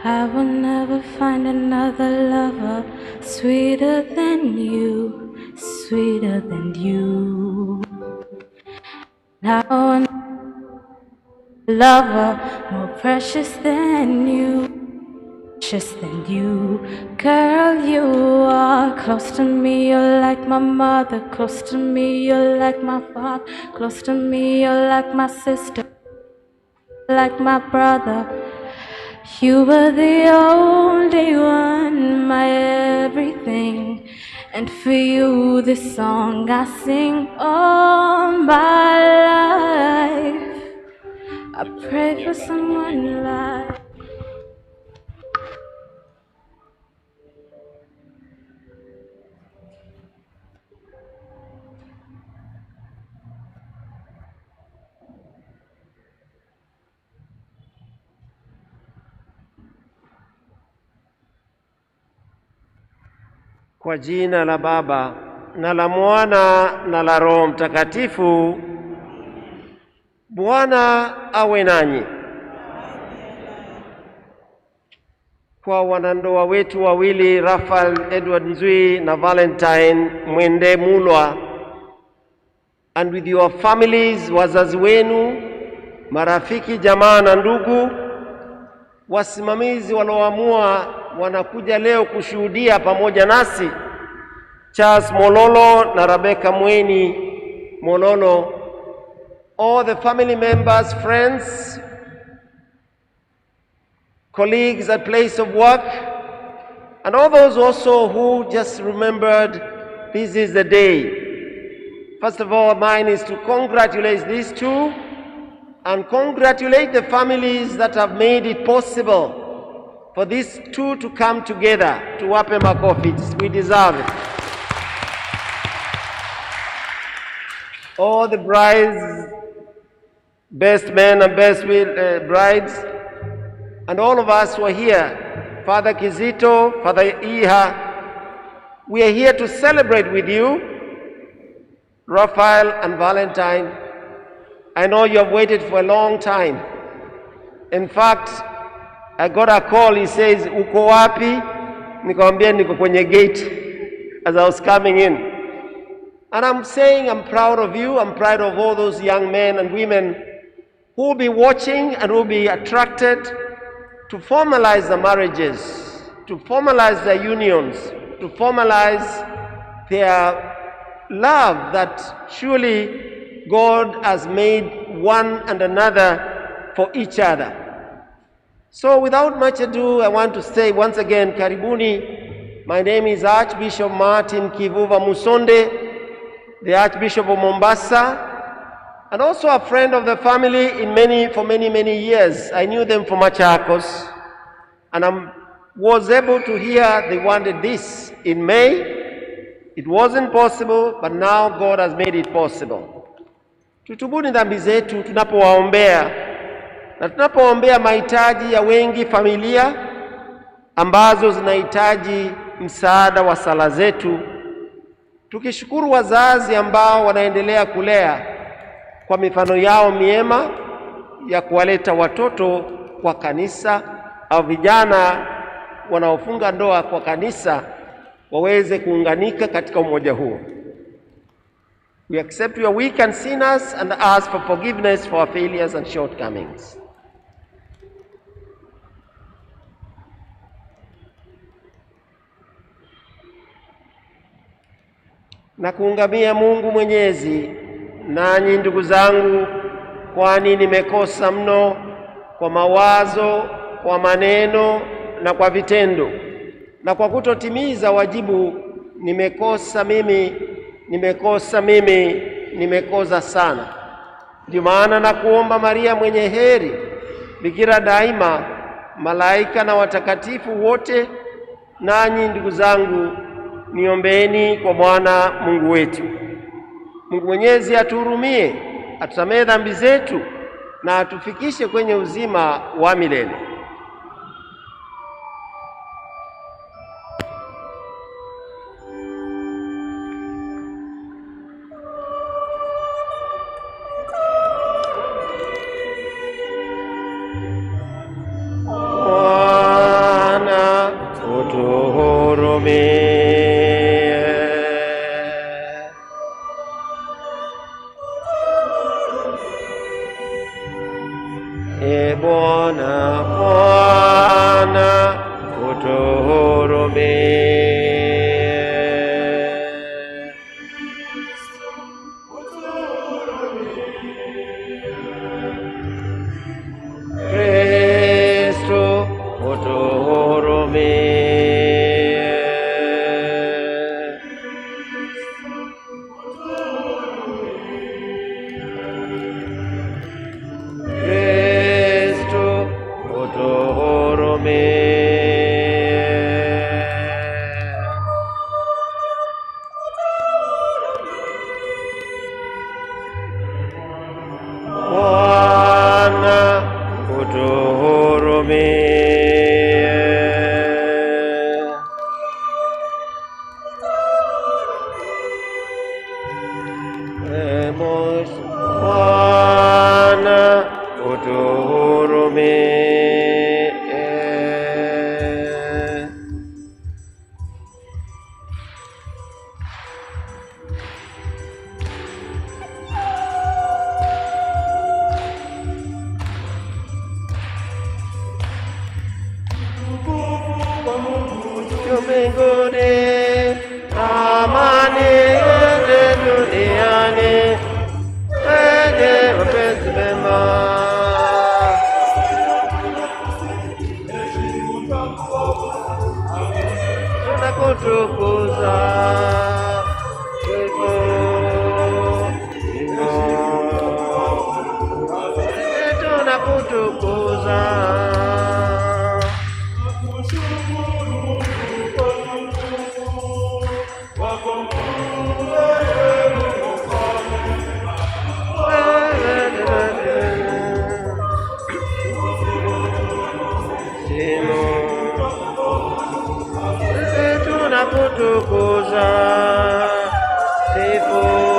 I will never find another lover sweeter than you, sweeter than you. Now another lover more precious than you. precious than you. Girl, you are close to me, you're like my mother. Close to me, you're like my father. Close to me, you're like my sister, like my brother. You were the only one, my everything. And for you, this song I sing all my life. I pray for someone like. Kwa jina la Baba na la Mwana na la Roho Mtakatifu. Bwana awe nanyi. Kwa wanandoa wetu wawili Raphael Edward Nzwii na Valentine Mwende Mulwa, and with your families, wazazi wenu, marafiki, jamaa na ndugu, wasimamizi walioamua wanakuja leo kushuhudia pamoja nasi, Charles Mololo na Rebecca Mweni Mololo, all the family members, friends, colleagues at place of work, and all those also who just remembered this is the day. First of all, mine is to congratulate these two and congratulate the families that have made it possible for these two to come together to wape makofi. We deserve it. All the brides, best men and best brides, and all of us who are here, Father Kizito, Father Iha, we are here to celebrate with you, Raphael and Valentine. I know you have waited for a long time. In fact, I got a call, he says, uko wapi? Nikamwambia niko kwenye gate as I was coming in. And I'm saying I'm proud of you, I'm proud of all those young men and women who will be watching and who will be attracted to formalize the marriages, to formalize their unions, to formalize their love that surely God has made one and another for each other. So without much ado, I want to say once again, Karibuni. My name is Archbishop Martin Kivuva Musonde, the Archbishop of Mombasa, and also a friend of the family for many years. I knew them from Machakos, and I was able to hear they wanted this in May. It wasn't possible, but now God has made it possible. Tutubuni dhambi zetu tunapowaombea, na tunapowaombea mahitaji ya wengi familia ambazo zinahitaji msaada wa sala zetu, tukishukuru wazazi ambao wanaendelea kulea kwa mifano yao miema ya kuwaleta watoto kwa kanisa, au vijana wanaofunga ndoa kwa kanisa waweze kuunganika katika umoja huo. We accept we are weak and sinners and ask for forgiveness for our failures and shortcomings. Na kuungamia Mungu Mwenyezi, nanyi ndugu zangu, kwani nimekosa mno kwa mawazo, kwa maneno na kwa vitendo, na kwa kutotimiza wajibu. Nimekosa mimi, nimekosa sana. Ndio maana na kuomba Maria mwenye heri, Bikira daima, malaika na watakatifu wote, nanyi ndugu zangu, niombeeni kwa Bwana Mungu wetu. Mungu Mwenyezi atuhurumie, atusamehe dhambi zetu na atufikishe kwenye uzima wa milele. Bwana utuhurumie. Bwana mbinguni, amani iende duniani, wenye mapenzi mema. Tunakutukuza tunakutukuza. Tunakutukuza sifu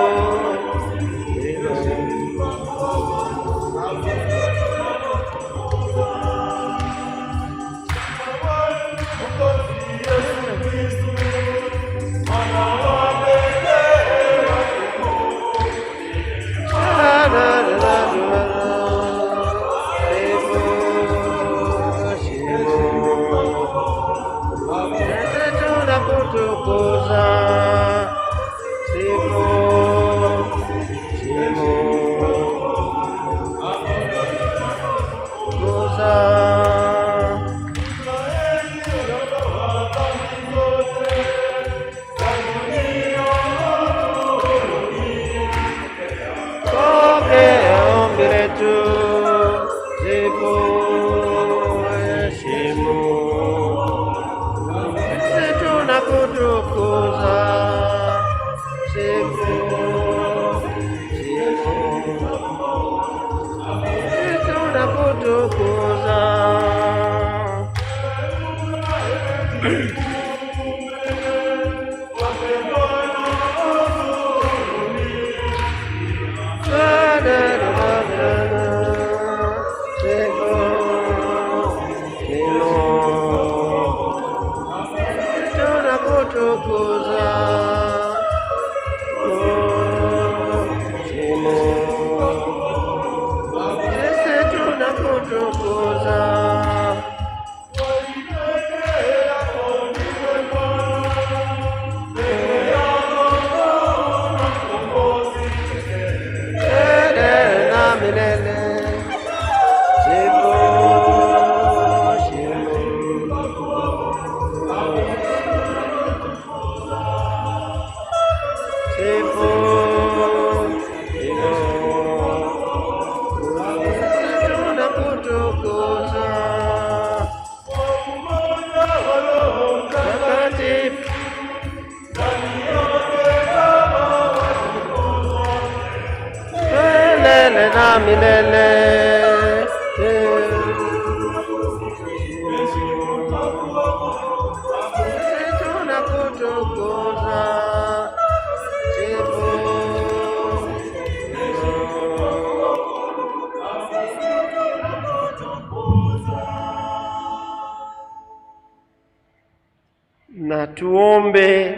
na tuombe.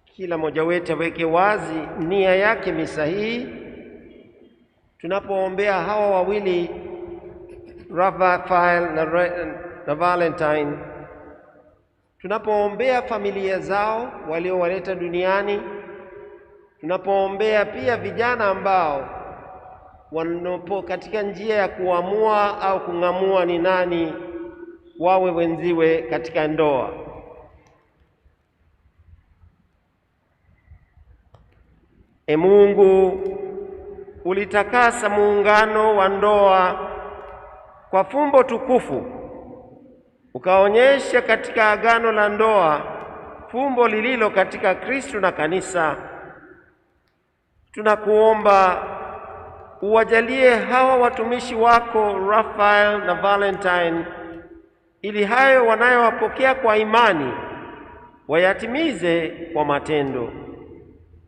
Kila mmoja wetu aweke wazi nia yake misa hii tunapoombea hawa wawili Raphael na Valentine, tunapoombea familia zao waliowaleta duniani, tunapoombea pia vijana ambao wanapo katika njia ya kuamua au kung'amua ni nani wawe wenziwe katika ndoa. E Mungu, ulitakasa muungano wa ndoa kwa fumbo tukufu, ukaonyesha katika agano la ndoa fumbo lililo katika Kristo na kanisa. Tunakuomba uwajalie hawa watumishi wako Raphael na Valentine, ili hayo wanayowapokea kwa imani wayatimize kwa matendo.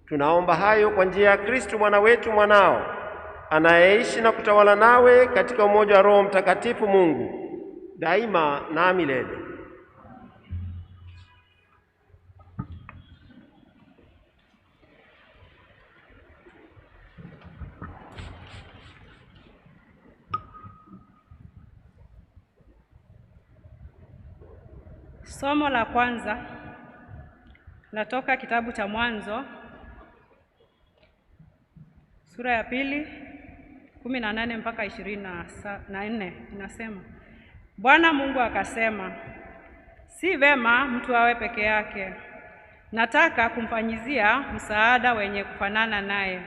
Tunaomba hayo kwa njia ya Kristo mwana wetu, mwanao anayeishi na kutawala nawe katika umoja wa Roho Mtakatifu, Mungu daima na milele. Somo la kwanza natoka kitabu cha Mwanzo sura ya 2 18 mpaka 24. Inasema, Bwana Mungu akasema, si vema mtu awe peke yake. Nataka kumfanyizia msaada wenye kufanana naye.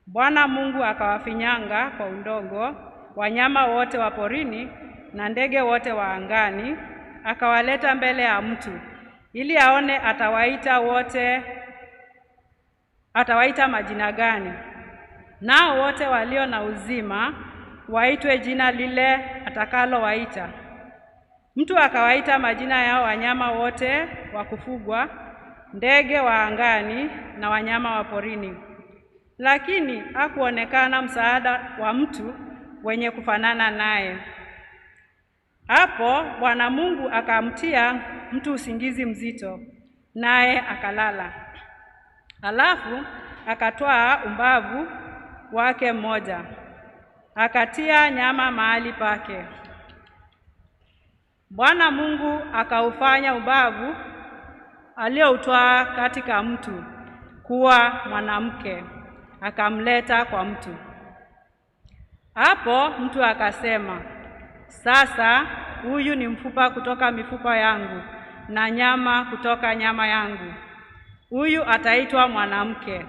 Bwana Mungu akawafinyanga kwa udongo wanyama wote wa porini na ndege wote wa angani, akawaleta mbele ya mtu ili aone atawaita majina gani. Nao wote walio na uzima waitwe jina lile atakalowaita. Mtu akawaita majina yao wanyama wote wa kufugwa, ndege wa angani na wanyama wa porini. Lakini hakuonekana msaada wa mtu wenye kufanana naye. Hapo Bwana Mungu akamtia mtu usingizi mzito, naye akalala. Halafu akatwaa umbavu wake mmoja, akatia nyama mahali pake. Bwana Mungu akaufanya umbavu alioutwaa katika mtu kuwa mwanamke, akamleta kwa mtu. Hapo mtu akasema, sasa huyu ni mfupa kutoka mifupa yangu na nyama kutoka nyama yangu. Huyu ataitwa mwanamke,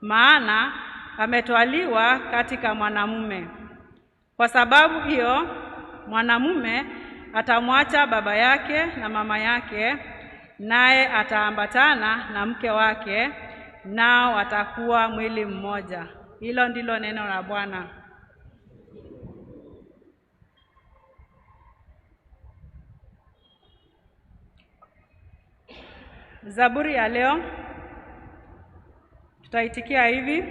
maana ametwaliwa katika mwanamume. Kwa sababu hiyo mwanamume atamwacha baba yake na mama yake, naye ataambatana na mke wake, nao watakuwa mwili mmoja. Hilo ndilo neno la Bwana. Zaburi ya leo tutaitikia hivi: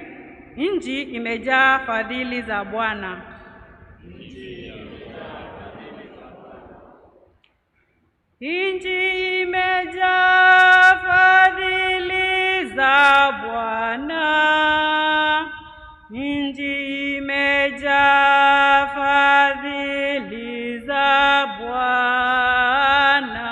nchi imejaa fadhili za Bwana. Nchi imejaa fadhili za Bwana. Nchi imejaa fadhili za Bwana.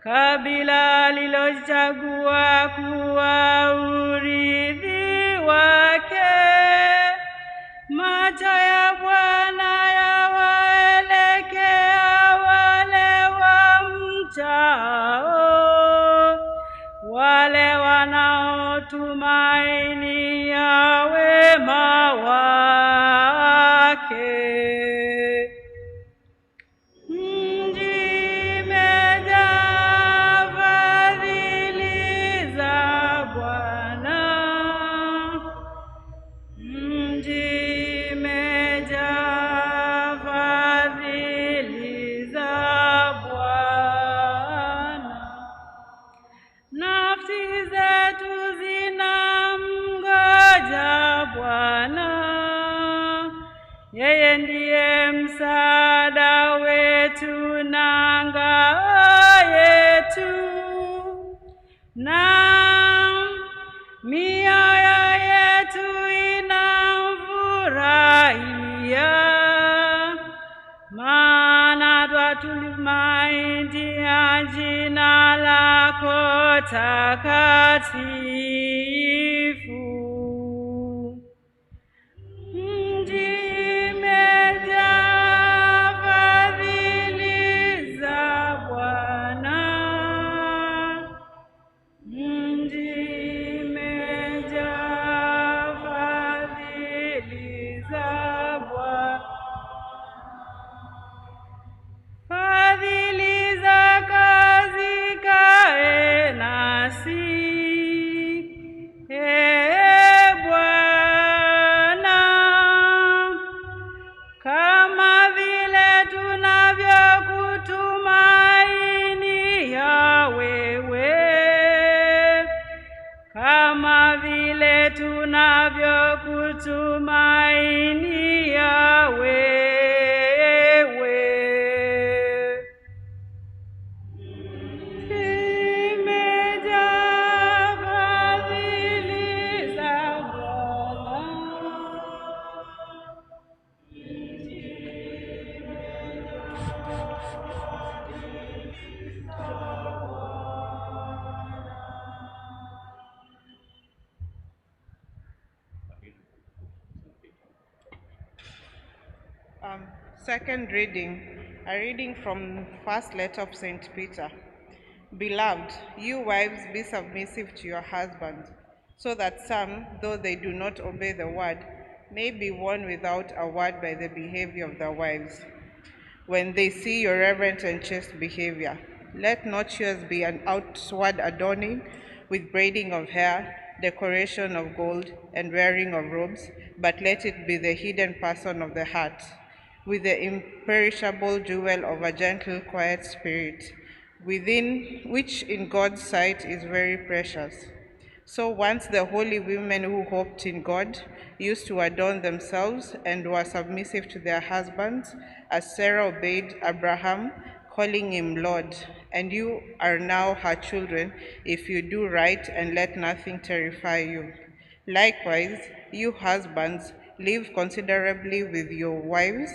Kabila alilochagua kuwa urithi wake. Macho ya Bwana yawaelekea wale wamchao, wale wanaotumainia wema wake. Yeye ndiye msaada wetu na ngao yetu, na mioyo yetu inamfurahia, maana twatumaini jina lako takatifu. tunavyokutumainia wewe. Zimejaa fadhili za Bwana. Second reading, a reading from first letter of St. Peter. Beloved, you wives, be submissive to your husbands, so that some, though they do not obey the word, may be won without a word by the behavior of their wives, when they see your reverent and chaste behavior. Let not yours be an outward adorning with braiding of hair, decoration of gold, and wearing of robes, but let it be the hidden person of the heart, with the imperishable jewel of a gentle, quiet spirit, within which in God's sight is very precious. So once the holy women who hoped in God used to adorn themselves and were submissive to their husbands, as Sarah obeyed Abraham, calling him Lord. And you are now her children if you do right and let nothing terrify you. Likewise, you husbands, live considerably with your wives,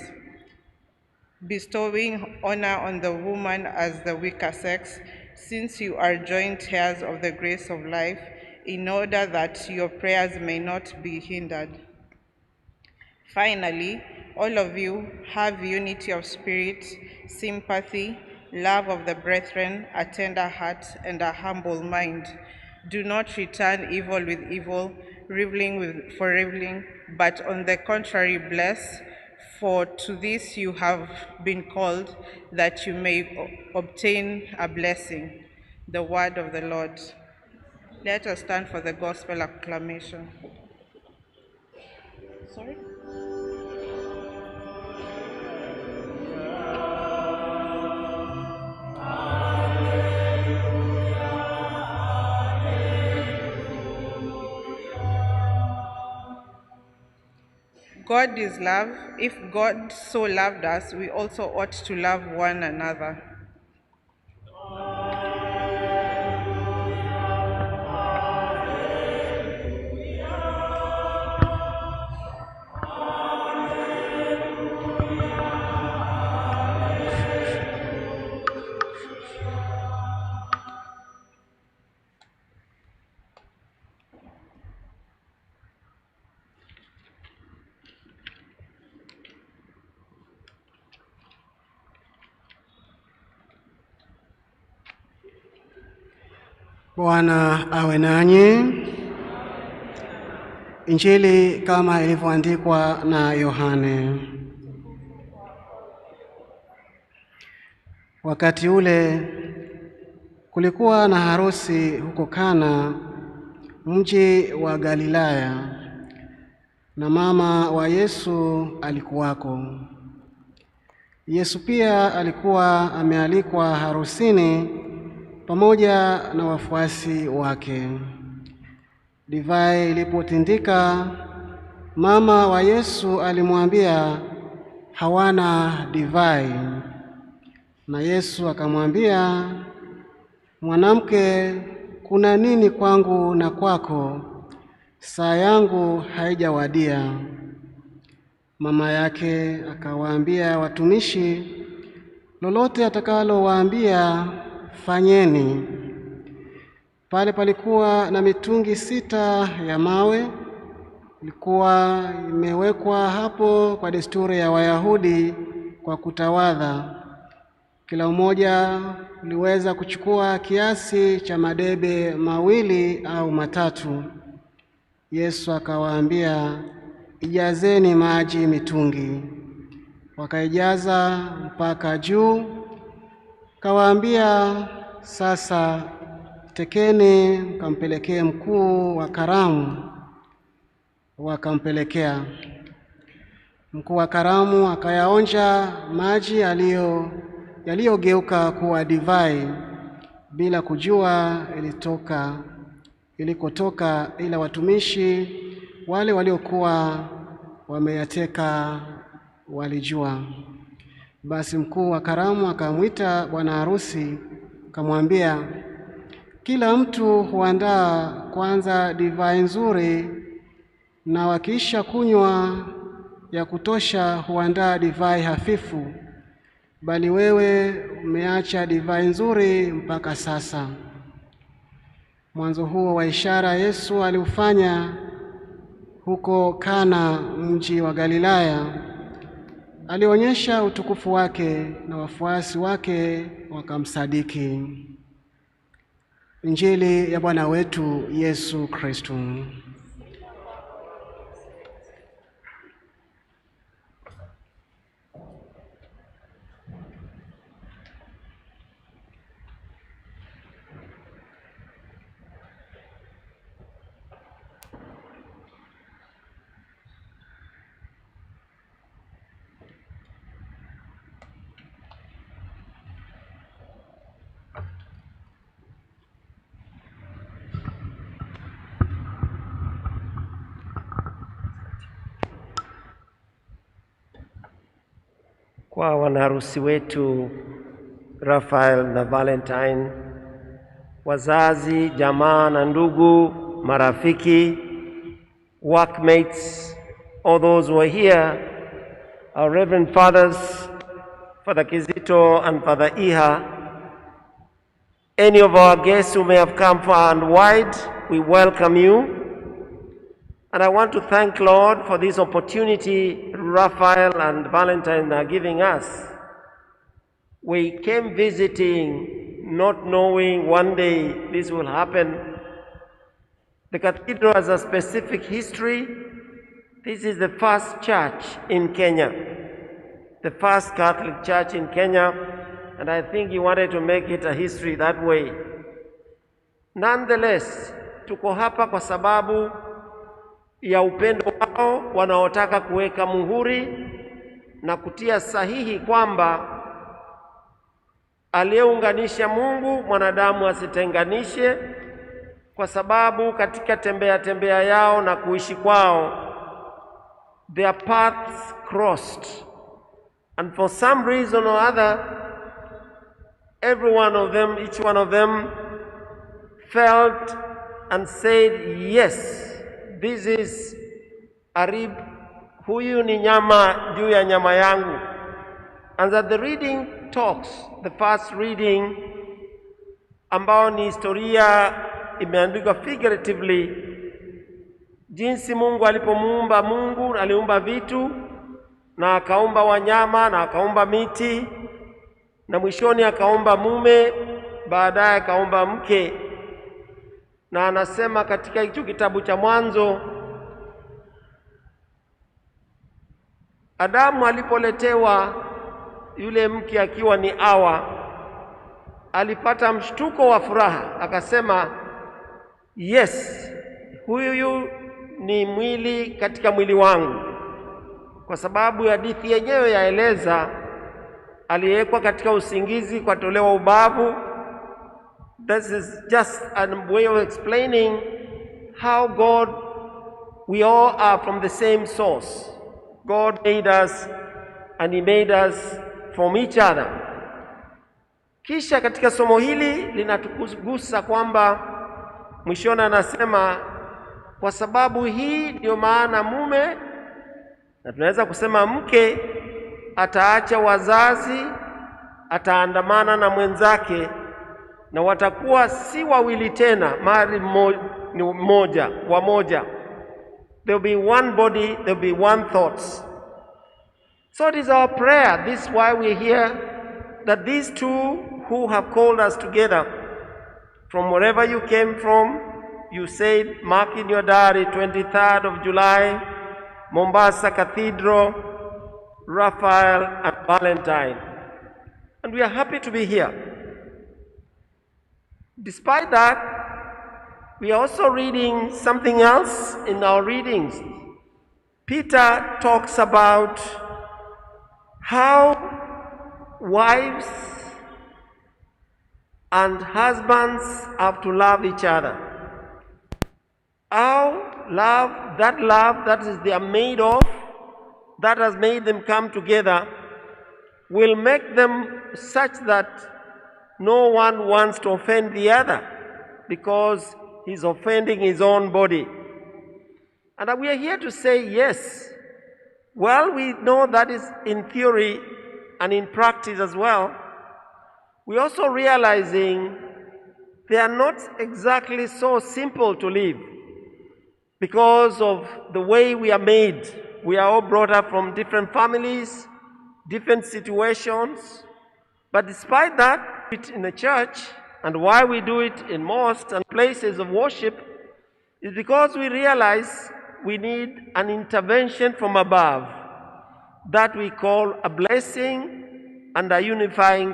bestowing honor on the woman as the weaker sex, since you are joint heirs of the grace of life, in order that your prayers may not be hindered. Finally, all of you have unity of spirit, sympathy, love of the brethren, a tender heart, and a humble mind. Do not return evil with evil, reviling for reviling, but on the contrary bless, for to this you have been called, that you may obtain a blessing. The word of the Lord. Let us stand for the gospel acclamation. Sorry? God is love. If God so loved us, we also ought to love one another. Bwana awe nanyi. Injili kama ilivyoandikwa na Yohane. Wakati ule kulikuwa na harusi huko Kana, mji wa Galilaya, na mama wa Yesu alikuwako. Yesu pia alikuwa amealikwa harusini pamoja na wafuasi wake. Divai ilipotindika, mama wa Yesu alimwambia, hawana divai. Na Yesu akamwambia, mwanamke, kuna nini kwangu na kwako? Saa yangu haijawadia. Mama yake akawaambia watumishi, lolote atakalowaambia fanyeni. Pale palikuwa na mitungi 6 ya mawe, ilikuwa imewekwa hapo kwa desturi ya Wayahudi kwa kutawadha. Kila mmoja uliweza kuchukua kiasi cha madebe 2 au 3. Yesu akawaambia, ijazeni maji mitungi. Wakaijaza mpaka juu. Kawaambia, sasa tekeni mkampelekee mkuu wa karamu. Wakampelekea. Mkuu wa karamu akayaonja maji yaliyogeuka kuwa divai, bila kujua ilikotoka, ila watumishi wale waliokuwa wameyateka walijua. Basi mkuu wa karamu akamwita bwana harusi, akamwambia, kila mtu huandaa kwanza divai nzuri, na wakiisha kunywa ya kutosha huandaa divai hafifu, bali wewe umeacha divai nzuri mpaka sasa. Mwanzo huo wa ishara Yesu aliufanya huko Kana, mji wa Galilaya. Alionyesha utukufu wake na wafuasi wake wakamsadiki. Injili ya Bwana wetu Yesu Kristo. Kwa wanaharusi wetu Raphael na Valentine, wazazi, jamaa na ndugu, marafiki, workmates, all those who are here, our Reverend Fathers, Father Kizito and Father Iha, any of our guests who may have come far and wide, we welcome you. And I want to thank Lord for this opportunity Raphael and Valentine are giving us. We came visiting, not knowing one day this will happen. The cathedral has a specific history. This is the first church in Kenya, the first Catholic church in Kenya, and I think he wanted to make it a history that way. Nonetheless, tuko hapa kwa sababu ya upendo wao wanaotaka kuweka muhuri na kutia sahihi kwamba aliyeunganisha Mungu mwanadamu asitenganishe, kwa sababu katika tembea yao na kuishi kwao their paths crossed, and for some reason or other every one of them, each one of them felt and said, yes, this is a rib, huyu ni nyama juu ya nyama yangu. And that the reading talks, the first reading ambao ni historia imeandikwa figuratively, jinsi Mungu alipomuumba. Mungu aliumba vitu na akaumba wanyama na akaumba miti na mwishoni akaumba mume, baadaye akaumba mke. Na anasema katika hicho kitabu cha Mwanzo, Adamu alipoletewa yule mke akiwa ni Hawa, alipata mshtuko wa furaha, akasema yes, huyu ni mwili katika mwili wangu, kwa sababu hadithi yenyewe yaeleza aliwekwa katika usingizi kwa tolewa ubavu. This is just a way of explaining how God, we all are from the same source. God made us and He made us from each other. Kisha katika somo hili linatugusa kwamba mwishoni anasema kwa sababu hii ndio maana mume, na tunaweza kusema mke, ataacha wazazi, ataandamana na mwenzake, na watakuwa si wawili tena, mali moja wa moja. There will be one body, there will be one thoughts. So it is our prayer, this is why we are here, that these two who have called us together from wherever you came from, you said, mark in your diary, 23rd of July, Mombasa Cathedral, Raphael and Valentine. And we are happy to be here. Despite that, we are also reading something else in our readings. Peter talks about how wives and husbands have to love each other. How love that is they are made of, that has made them come together, will make them such that no one wants to offend the other because he's offending his own body. And we are here to say yes. Well, we know that is in theory and in practice as well. We're also realizing they are not exactly so simple to live because of the way we are made. We are all brought up from different families, different situations. But despite that, in the church, and why we do it in mosques and places of worship, is because we realize we need an intervention from above that we call a blessing and a unifying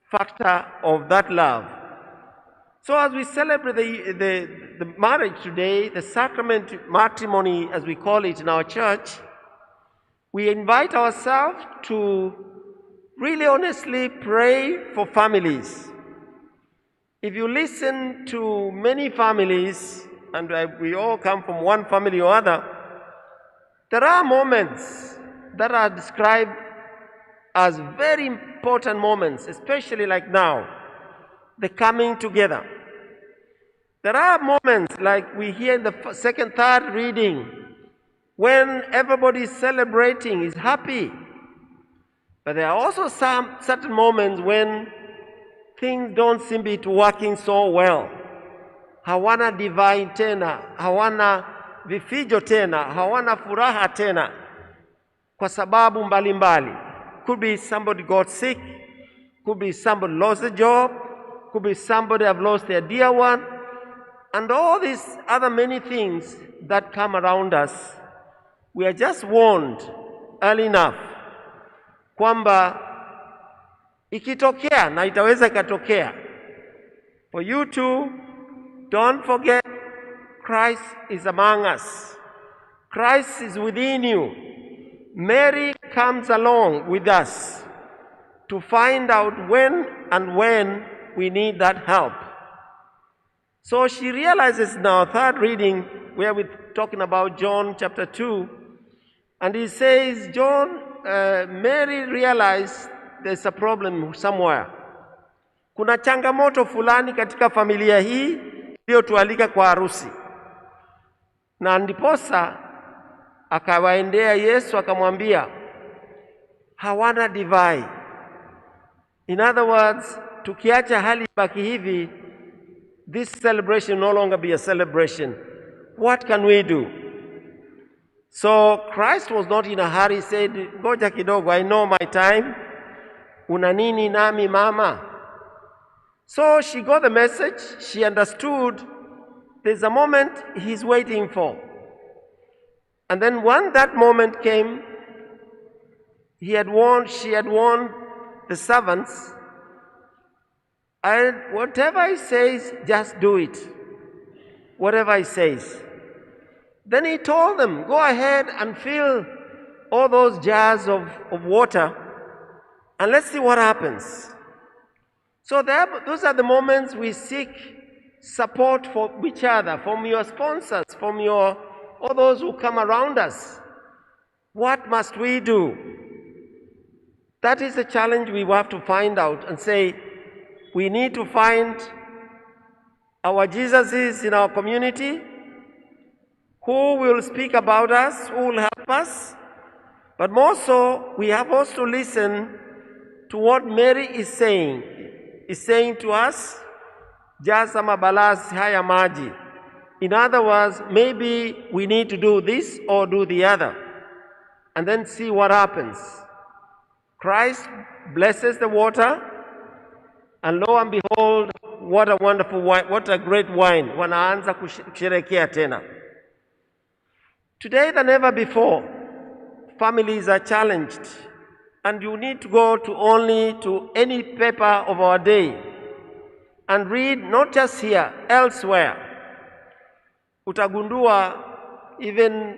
factor of that love. So as we celebrate the marriage today, the sacrament matrimony as we call it in our church, we invite ourselves to really honestly pray for families. If you listen to many families, and we all come from one family or other, there are moments that are described as very important moments, especially like now, the coming together. There are moments like we hear in the second, third reading, when everybody is celebrating, is happy. But there are also some certain moments when things don't seem to be working so well. Hawana divine tena, hawana vifijo tena, hawana furaha tena, kwa sababu mbalimbali. Could be somebody got sick, could be somebody lost a job, could be somebody have lost their dear one, and all these other many things that come around us. We are just warned early enough kwamba ikitokea na itaweza ikatokea, for you to don't forget Christ is among us. Christ is within you. Mary comes along with us to find out when we need that help. So she realizes in our third reading, where we're talking about John chapter 2, and he says, Mary realized there's a problem somewhere. Kuna changamoto fulani katika familia hii iliyotualika kwa harusi. Na ndiposa akawaendea Yesu akamwambia hawana divai. In other words, tukiacha hali baki hivi, this celebration no longer be a celebration. What can we do? So Christ was not in a hurry. He said, ngoja kidogo, I know my time. Una nini nami mama? So she got the message. She understood there's a moment he's waiting for. And then when that moment came, she had warned the servants, and whatever he says, just do it. Whatever he says. Then he told them, go ahead and fill all those jars of water, and let's see what happens. So those are the moments we seek support for each other, from your sponsors, from all those who come around us. What must we do? That is a challenge we have to find out and say, we need to find our Jesuses in our community, who will speak about us, who will help us. But more so, we have also to listen to what Mary is saying. Is saying to us, jaza mabalasi haya maji. In other words, maybe we need to do this or do the other, and then see what happens. Christ blesses the water, and lo and behold, what a wonderful wine, what a great wine. Wanaanza kusherehekea tena. Today than ever before, families are challenged, and you need to go to any paper of our day and read, not just here, elsewhere. Utagundua, even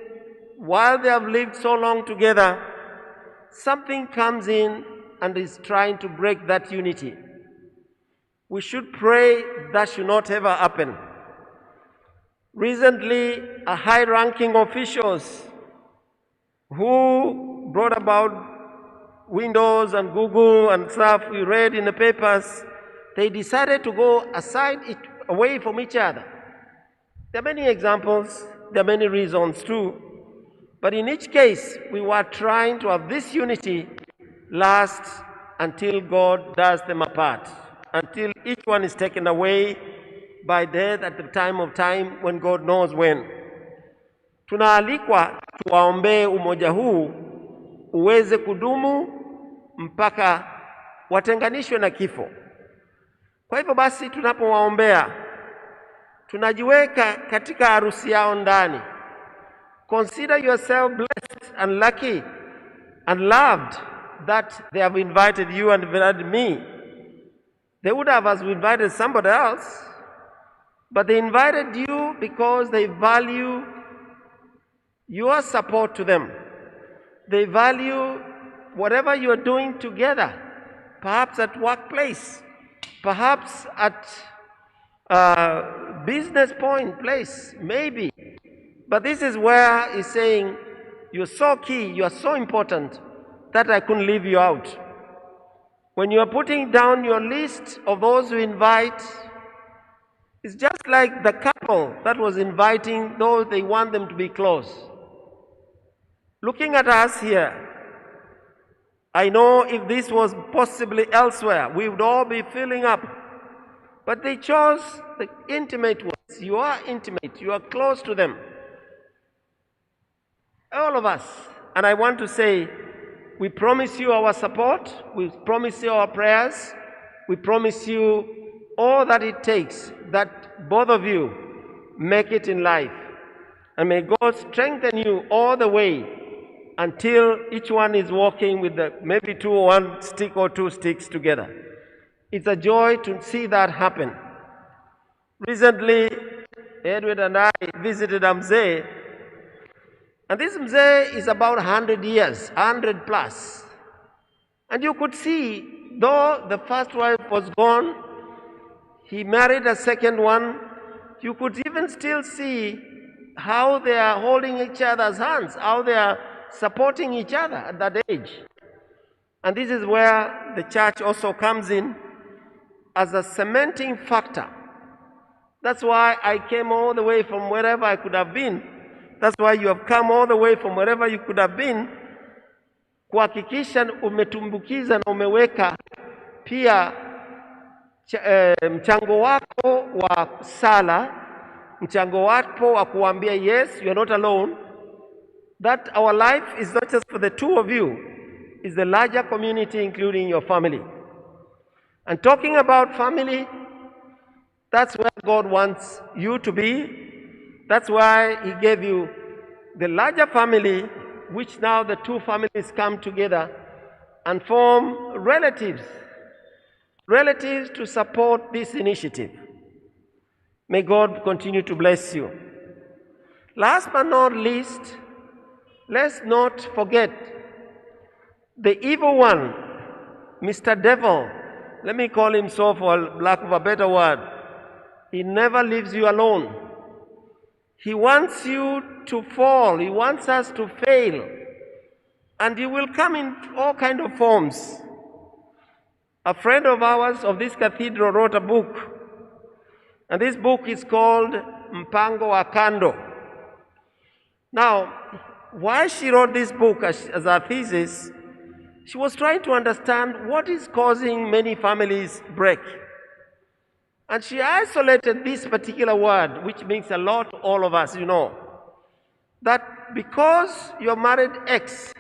while they have lived so long together, something comes in and is trying to break that unity. We should pray that should not ever happen. Recently, a high-ranking officials who brought about Windows and Google and stuff we read in the papers, they decided to go away from each other. There are many examples, there are many reasons too, but in each case, we were trying to have this unity last until God does them apart, until each one is taken away by death at the time when God knows when. Tunaalikwa tuwaombee umoja huu uweze kudumu mpaka watenganishwe na kifo. Kwa hivyo basi tunapowaombea tunajiweka katika harusi yao ndani. Consider yourself blessed and lucky and loved that they have invited you and invited me. They would have as invited somebody else, but they invited you because they value your support to them. They value whatever you are doing together, perhaps at workplace, perhaps at business place, maybe. But this is where he's saying, you're so key, you are so important that I couldn't leave you out. When you are putting down your list of those who invite, it's just like the couple that was inviting those they want them to be close. Looking at us here, I know if this was possibly elsewhere, we would all be filling up. But they chose the intimate ones. You are intimate, you are close to them. All of us. And I want to say, we promise you our support, we promise you our prayers, we promise you all that it takes that both of you make it in life. And may God strengthen you all the way until each one is walking with maybe one stick or two sticks together. It's a joy to see that happen. Recently, Edward and I visited Nzwii, and this Nzwii is about 100 years, 100 plus. And you could see, though the first wife was gone, he married a second one, you could even still see how they are holding each other's hands, how they are supporting each other at that age. And this is where the church also comes in as a cementing factor. That's why I came all the way from wherever I could have been. That's why you have come all the way from wherever you could have been, kuhakikisha umetumbukiza na umeweka pia mchango wako wa sala, mchango wako wa kuambia yes, you are not alone, that our life is not just for the two of you, it's the larger community including your family. And talking about family, that's where God wants you to be. That's why He gave you the larger family, which now the two families come together and form relatives to support this initiative. May God continue to bless you. Last but not least, let's not forget the evil one, Mr. Devil. Let me call him so for lack of a better word. He never leaves you alone. He wants you to fall. He wants us to fail. And he will come in all kinds of forms. A friend of ours of this cathedral wrote a book. And this book is called Mpango wa Kando. Now, why she wrote this book as a thesis, she was trying to understand what is causing many families break. And she isolated this particular word, which means a lot to all of us, you know. That because you're married X,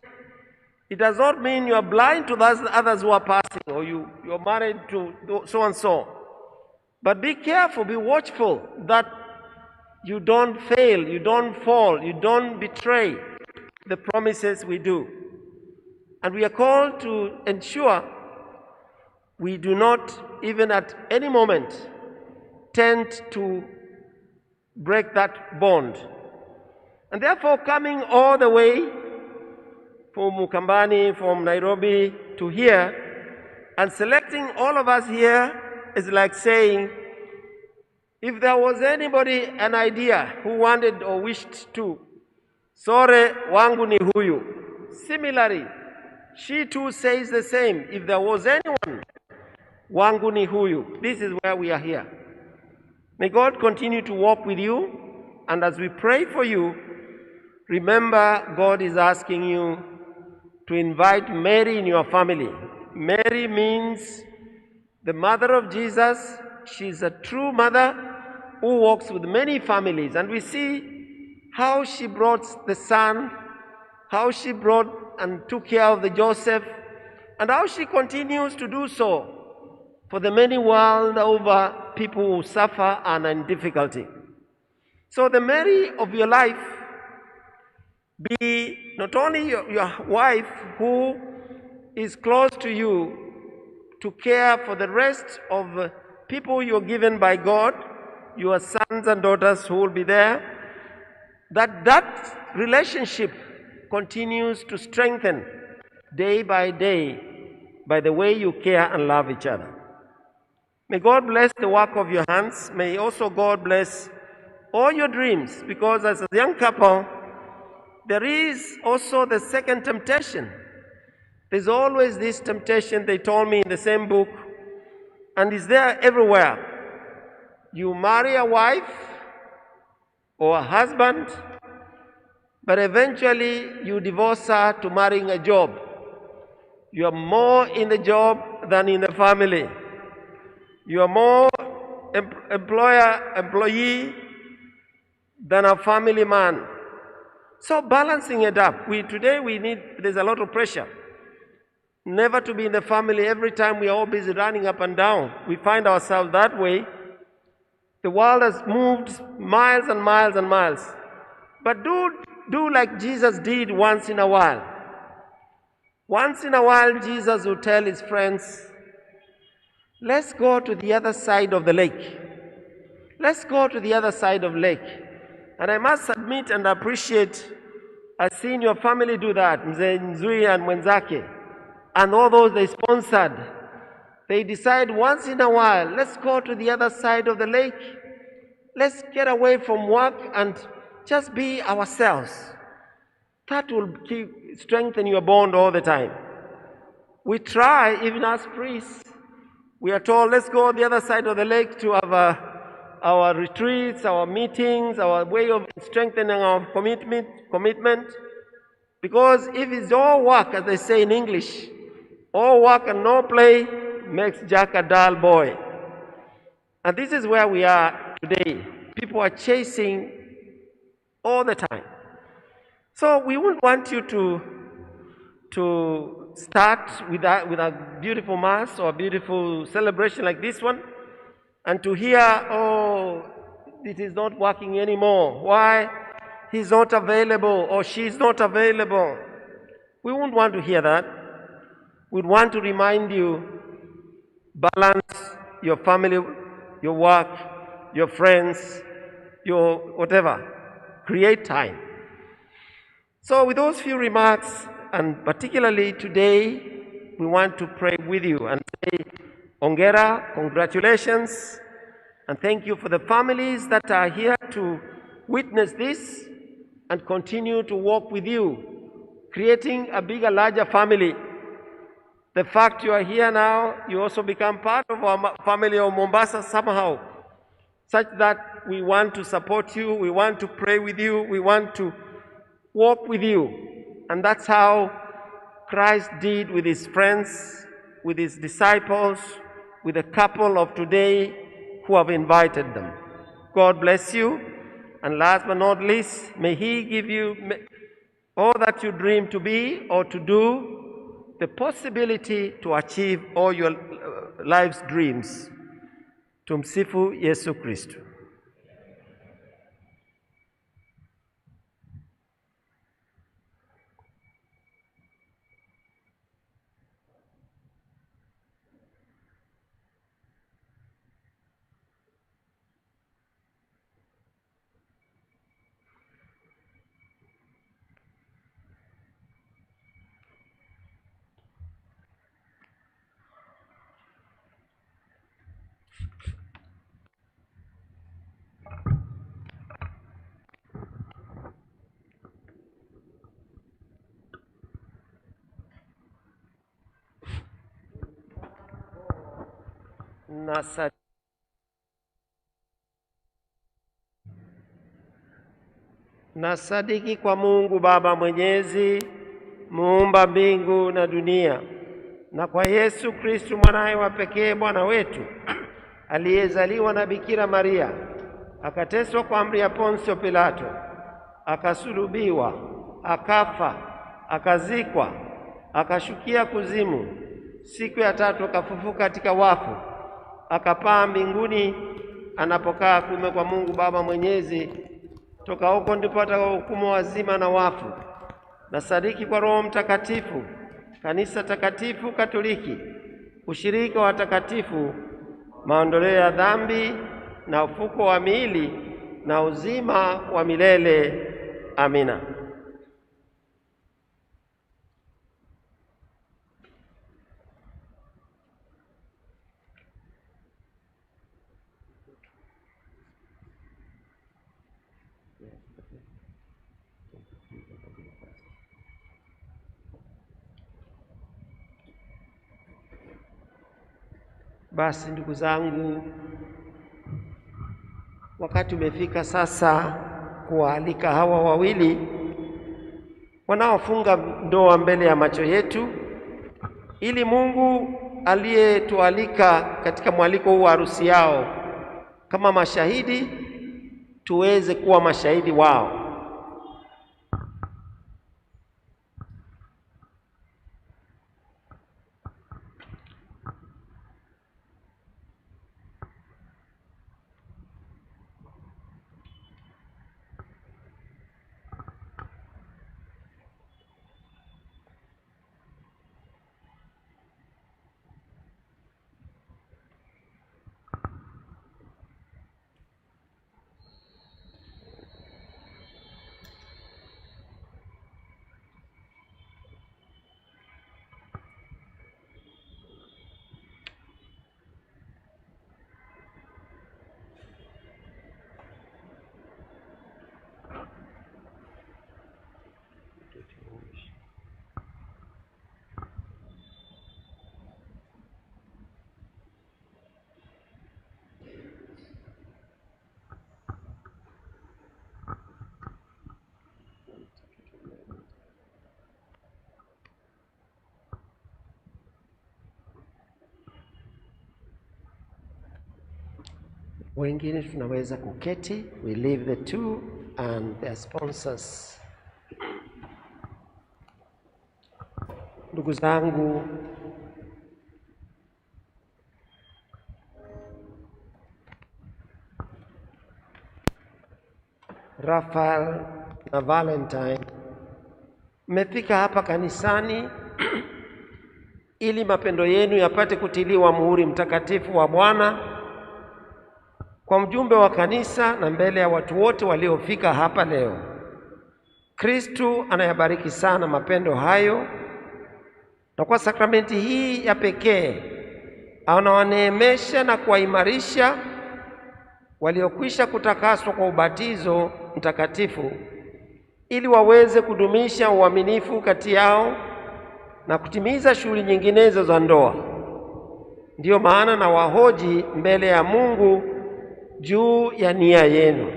it does not mean you are blind to those others who are passing, or you're married to so and so. But be careful, be watchful that you don't fail, you don't fall, you don't betray the promises we do. And we are called to ensure we do not, even at any moment, tend to break that bond. And therefore, coming all the way from Mukambani, from Nairobi to here, and selecting all of us here is like saying, If there was anybody, an idea, who wanted or wished to, sore wangu ni huyu. Similarly, she too says the same. If there was anyone, wangu ni huyu. This is where we are here. May God continue to walk with you, and as we pray for you, remember God is asking you to invite Mary in your family. Mary means the mother of Jesus. She's a true mother who walks with many families, and we see how she brought the son, how she brought and took care of the Joseph, and how she continues to do so for the many world over people who suffer and are in difficulty. So the Mary of your life be not only your wife who is close to you to care for the rest of people you're given by God, your sons and daughters who will be there, that relationship continues to strengthen day by day by the way you care and love each other. May God bless the work of your hands. May also God bless all your dreams, because as a young couple, there is also the second temptation. There's always this temptation, they told me in the same book, and is there everywhere. You marry a wife or a husband, but eventually you divorce her to marrying a job. You are more in the job than in the family. You are more employee than a family man. So balancing it up, there's a lot of pressure. Never to be in the family every time we are all busy running up and down. We find ourselves that way. The world has moved miles and miles and miles. But do like Jesus did once in a while. Once in a while, Jesus would tell his friends, let's go to the other side of the lake. Let's go to the other side of the lake. And I must admit and appreciate, I've seen your family do that, Nzwii and Mwende, and all those they sponsored. They decide once in a while, let's go to the other side of the lake. Let's get away from work and just be ourselves. That will strengthen your bond all the time. We try, even as priests, we are told, let's go the other side of the lake to have our retreats, our meetings, our way of strengthening our commitment. Because if it's all work, as they say in English, all work and no play makes Jack a dull boy. And this is where we are today. People are chasing all the time. So we wouldn't want you to start with a beautiful mass or a beautiful celebration like this one, and to hear, oh, it is not working anymore. Why? He's not available or she's not available. We wouldn't want to hear that. We'd want to remind you, balance your family, your work, your friends, your whatever. Create time. So with those few remarks, and particularly today, we want to pray with you and say, Ongera, congratulations, and thank you for the families that are here to witness this and continue to walk with you, creating a bigger, larger family. The fact you are here now, you also become part of our family of Mombasa somehow, such that we want to support you, we want to pray with you, we want to walk with you. And that's how Christ did with his friends, with his disciples, with the couple of today who have invited them. God bless you. And last but not least, may he give you all that you dream to be or to do, the possibility to achieve all your life's dreams. Tumsifu Yesu Kristo. Nasadiki kwa Mungu Baba Mwenyezi, muumba mbingu na dunia, na kwa Yesu Kristo mwanaye wa pekee Bwana wetu, aliyezaliwa na Bikira Maria, akateswa kwa amri ya Ponsio Pilato, akasulubiwa, akafa, akazikwa, akashukia kuzimu, siku ya tatu akafufuka katika wafu, akapaa mbinguni, anapokaa kuume kwa Mungu Baba Mwenyezi. Toka huko ndipo atakapohukumu wazima na wafu. Nasadiki kwa Roho Mtakatifu, kanisa takatifu Katoliki, ushirika wa watakatifu, maondoleo ya dhambi na ufufuko wa miili na uzima wa milele. Amina. Basi ndugu zangu, wakati umefika sasa kuwaalika hawa wawili wanaofunga ndoa mbele ya macho yetu, ili Mungu aliyetualika katika mwaliko huu wa harusi yao kama mashahidi, tuweze kuwa mashahidi wao. Wengine tunaweza kuketi. We leave the two and their sponsors. Ndugu zangu, Raphael na Valentine, mmefika hapa kanisani ili mapendo yenu yapate kutiliwa muhuri mtakatifu wa Bwana kwa mjumbe wa kanisa na mbele ya watu wote waliofika hapa leo. Kristu anayabariki sana mapendo hayo, na kwa sakramenti hii ya pekee anawaneemesha na kuwaimarisha waliokwisha kutakaswa kwa ubatizo mtakatifu, ili waweze kudumisha uaminifu kati yao na kutimiza shughuli nyinginezo za ndoa. Ndiyo maana na wahoji mbele ya Mungu juu ya nia yenu.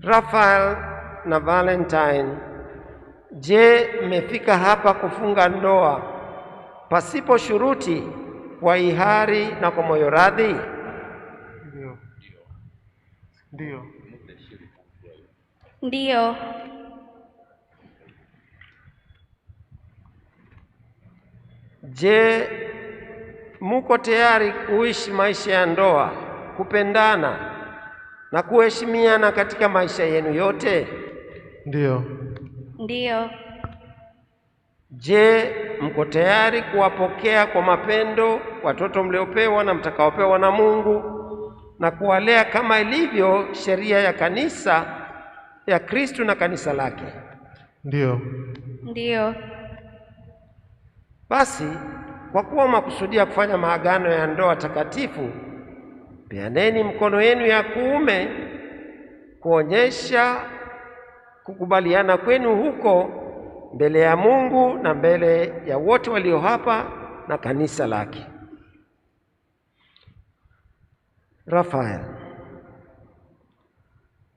Raphael na Valentine, je, mmefika hapa kufunga ndoa pasipo shuruti, kwa hiari na kwa moyo radhi? Ndio. Ndio. Je, muko tayari kuishi maisha ya ndoa, kupendana na kuheshimiana katika maisha yenu yote? Ndio. Ndio. Je, mko tayari kuwapokea kwa mapendo watoto mliopewa na mtakaopewa na Mungu na kuwalea kama ilivyo sheria ya kanisa ya Kristo na kanisa lake? Ndio. Ndio. Basi kwa kuwa mnakusudia kufanya maagano ya ndoa takatifu, peaneni mkono yenu ya kuume kuonyesha kukubaliana kwenu huko mbele ya Mungu na mbele ya wote walio hapa na kanisa lake. Raphael,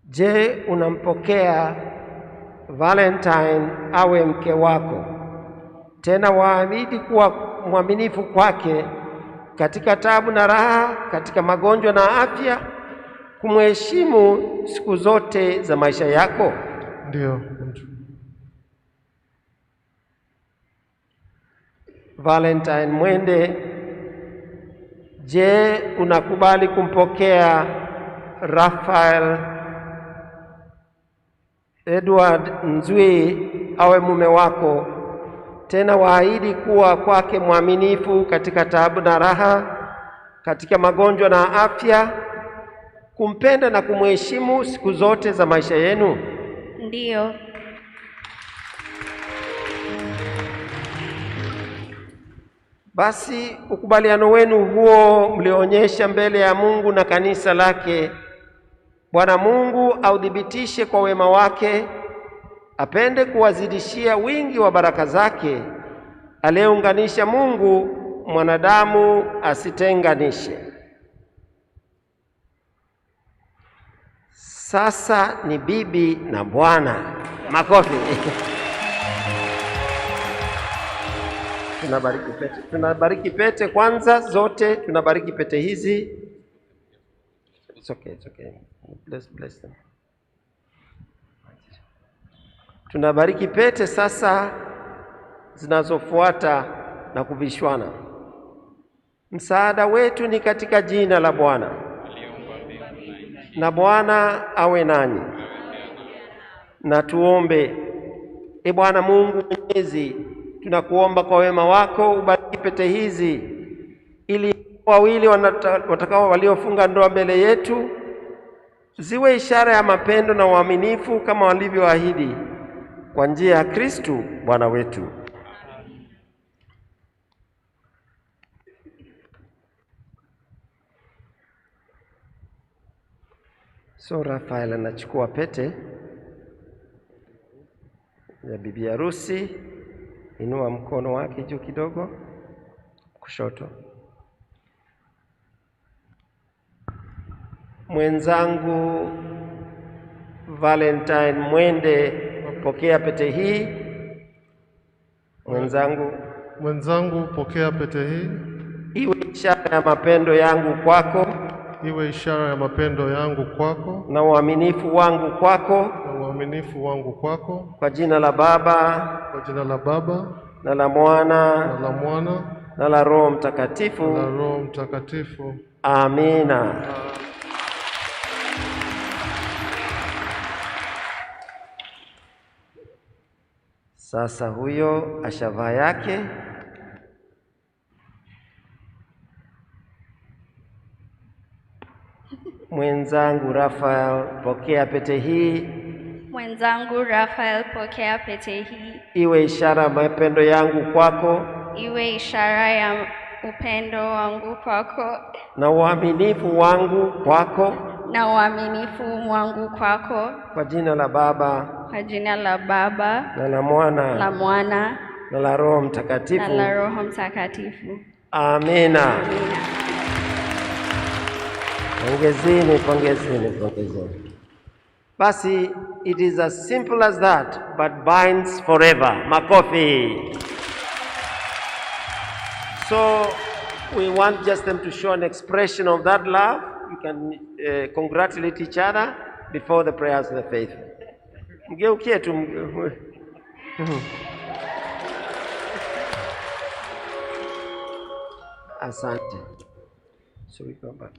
je, unampokea Valentine awe mke wako, tena waahidi kuwa mwaminifu kwake katika taabu na raha, katika magonjwa na afya, kumheshimu siku zote za maisha yako? Ndio. Valentine Mwende, je, unakubali kumpokea Raphael Edward Nzwii awe mume wako, tena waahidi kuwa kwake mwaminifu katika taabu na raha, katika magonjwa na afya, kumpenda na kumheshimu siku zote za maisha yenu? Ndio. Basi ukubaliano wenu huo mlionyesha mbele ya Mungu na kanisa lake, Bwana Mungu audhibitishe kwa wema wake, apende kuwazidishia wingi wa baraka zake, aliyeunganisha Mungu, mwanadamu asitenganishe. Sasa ni bibi na bwana. Makofi. Tunabariki pete. Tunabariki pete kwanza zote, tunabariki pete hizi. It's okay. Bless them. Tunabariki pete sasa zinazofuata na kuvishwana. Msaada wetu ni katika jina la Bwana, na Bwana awe nanyi. Na tuombe. E Bwana Mungu Mwenyezi, tunakuomba kwa wema wako ubariki pete hizi, ili wawili watakao waliofunga ndoa mbele yetu ziwe ishara ya mapendo na uaminifu kama walivyoahidi, kwa njia ya Kristo Bwana wetu. So Raphael anachukua pete ya bibi harusi. Inua mkono wake juu kidogo, kushoto. Mwenzangu Valentine Mwende, pokea pete hii. Mwenzangu, pokea pete hii. Iwe ishara ya mapendo yangu kwako, iwe ishara ya mapendo yangu kwako na uaminifu wangu kwako, kwa jina la Baba na la Mwana na la Roho Mtakatifu. Amina. Sasa huyo ashavaa yake. Mwenzangu Raphael, pokea pete hii. Mwenzangu Raphael, pokea pete hii. Iwe ishara ya mapendo yangu kwako, iwe ishara ya upendo wangu kwako, na uaminifu wangu kwako, kwa jina la Baba na la Mwana na la Roho Mtakatifu. Amina. Pongezeni. Basi, it is as simple as that, but binds forever. Makofi. So we want just them to show an expression of that love. You can congratulate each other before the prayers of the faithful. Mgeukie tu. Asante. So we go back.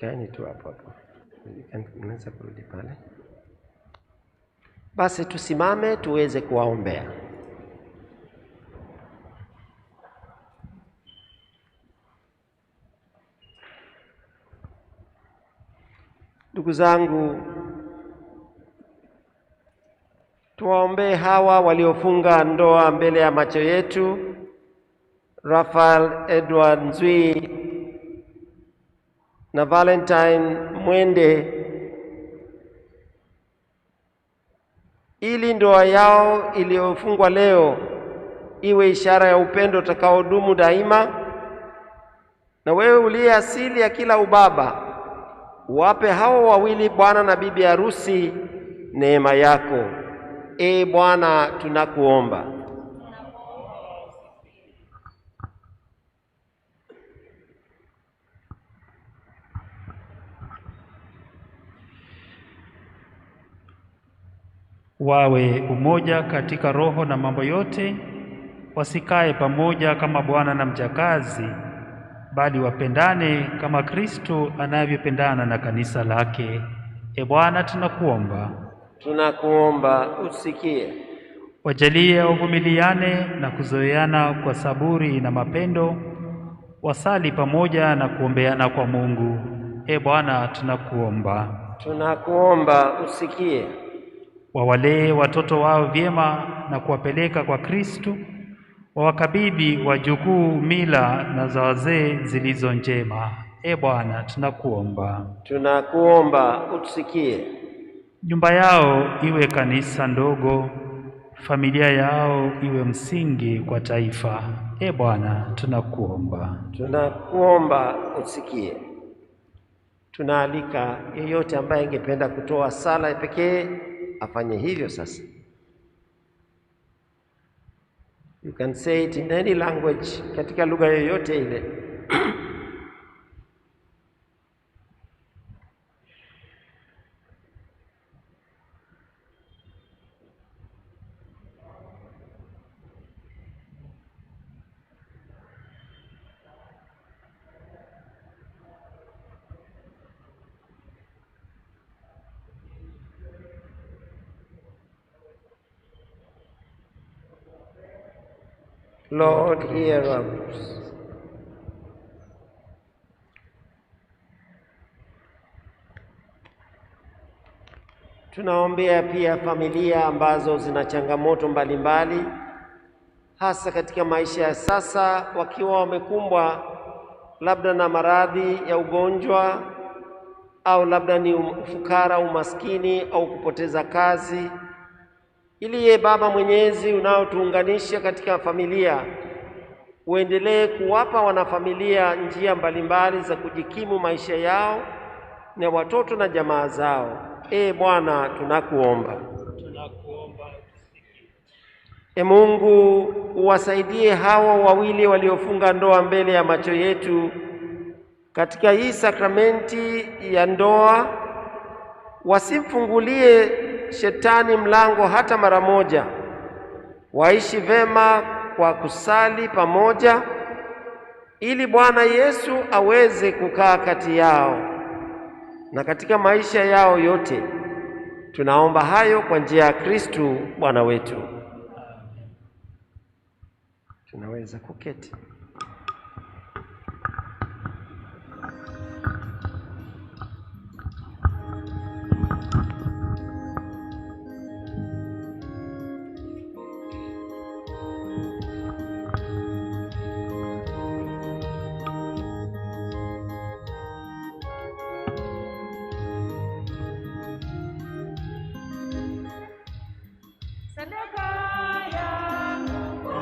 Kaeni tu hapo. Mnaweza kurudi pale. Basi tusimame tuweze kuwaombea. Ndugu zangu, tuwaombee hawa waliofunga ndoa mbele ya macho yetu, Raphael Edward Nzwii na Valentine Mwende, ili ndoa yao iliyofungwa leo iwe ishara ya upendo utakaodumu daima, Na wewe uliye asili ya kila ubaba, wape hao wawili bwana na bibi harusi neema yako. Ee Bwana, tunakuomba. Wawe umoja katika roho na mambo yote, wasikae pamoja kama bwana na mjakazi, bali wapendane kama Kristo anavyopendana na kanisa lake. E Bwana, tunakuomba. Tunakuomba usikie. Wajalie wavumiliane na kuzoeana kwa saburi na mapendo, wasali pamoja na kuombeana kwa Mungu. E Bwana, tunakuomba. Tunakuomba usikie. Wawalee watoto wao vyema na kuwapeleka kwa Kristo, wawakabidhi wajukuu mila na za wazee zilizo njema. E Bwana, tunakuomba. Tunakuomba usikie. Nyumba yao iwe kanisa ndogo, familia yao iwe msingi kwa taifa. E Bwana, tunakuomba. Tunakuomba usikie. Tunaalika yeyote ambaye angependa kutoa sala pekee afanye hivyo sasa. You can say it in any language, katika lugha yoyote ile. Lord, hear us. Tunaombea pia familia ambazo zina changamoto mbalimbali, hasa katika maisha ya sasa, wakiwa wamekumbwa labda na maradhi ya ugonjwa, au labda ni ufukara, umaskini, au kupoteza kazi. Ili ye Baba Mwenyezi unaotuunganisha katika familia, uendelee kuwapa wanafamilia njia mbalimbali za kujikimu maisha yao na watoto na jamaa zao. E Bwana, tunakuomba. E Mungu, uwasaidie hawa wawili waliofunga ndoa mbele ya macho yetu katika hii sakramenti ya ndoa, wasimfungulie shetani mlango hata mara moja. Waishi vema kwa kusali pamoja, ili Bwana Yesu aweze kukaa kati yao na katika maisha yao yote. Tunaomba hayo kwa njia ya Kristo Bwana wetu. Tunaweza kuketi. Sadaka yangu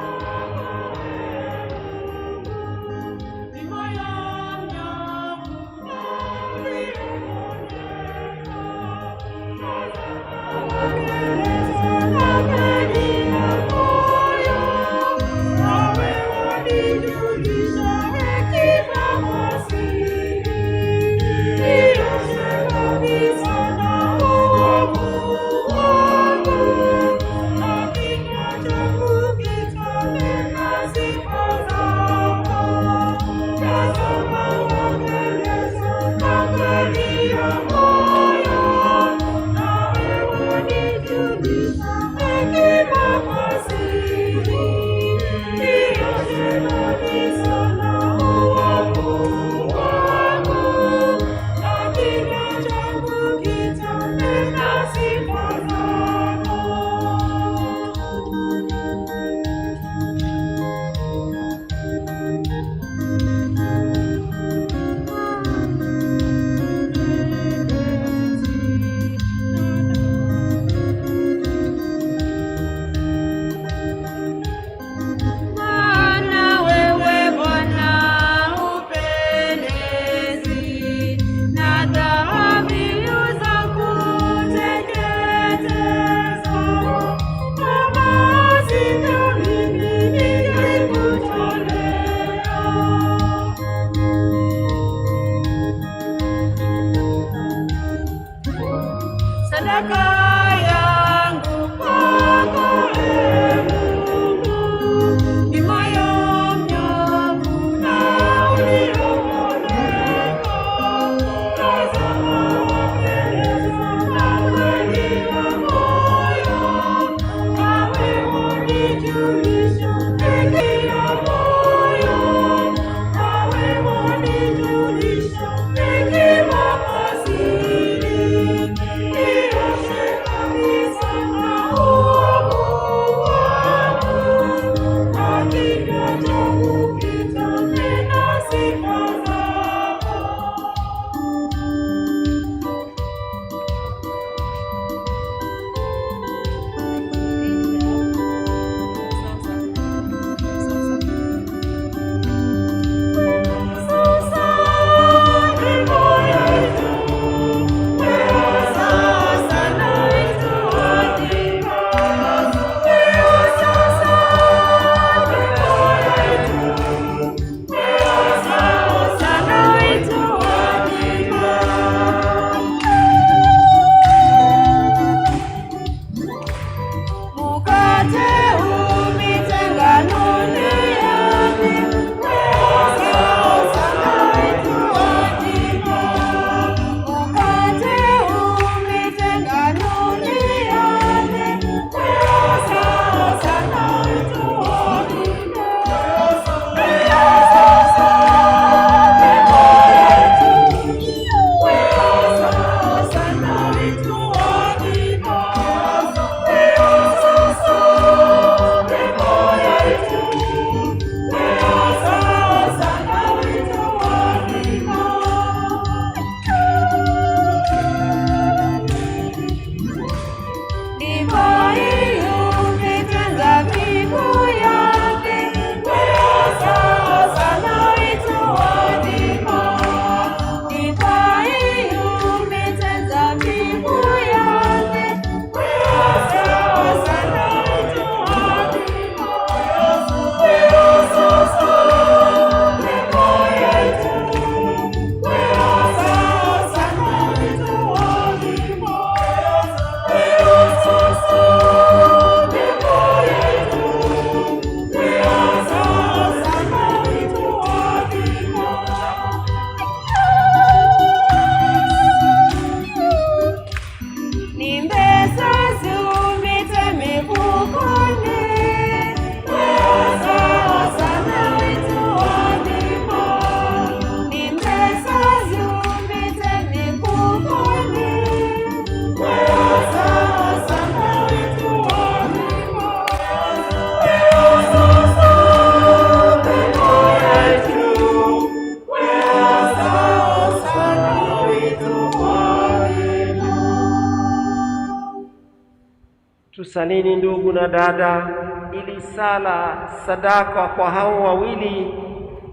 Tusalini ndugu na dada, ili sala sadaka kwa hao wawili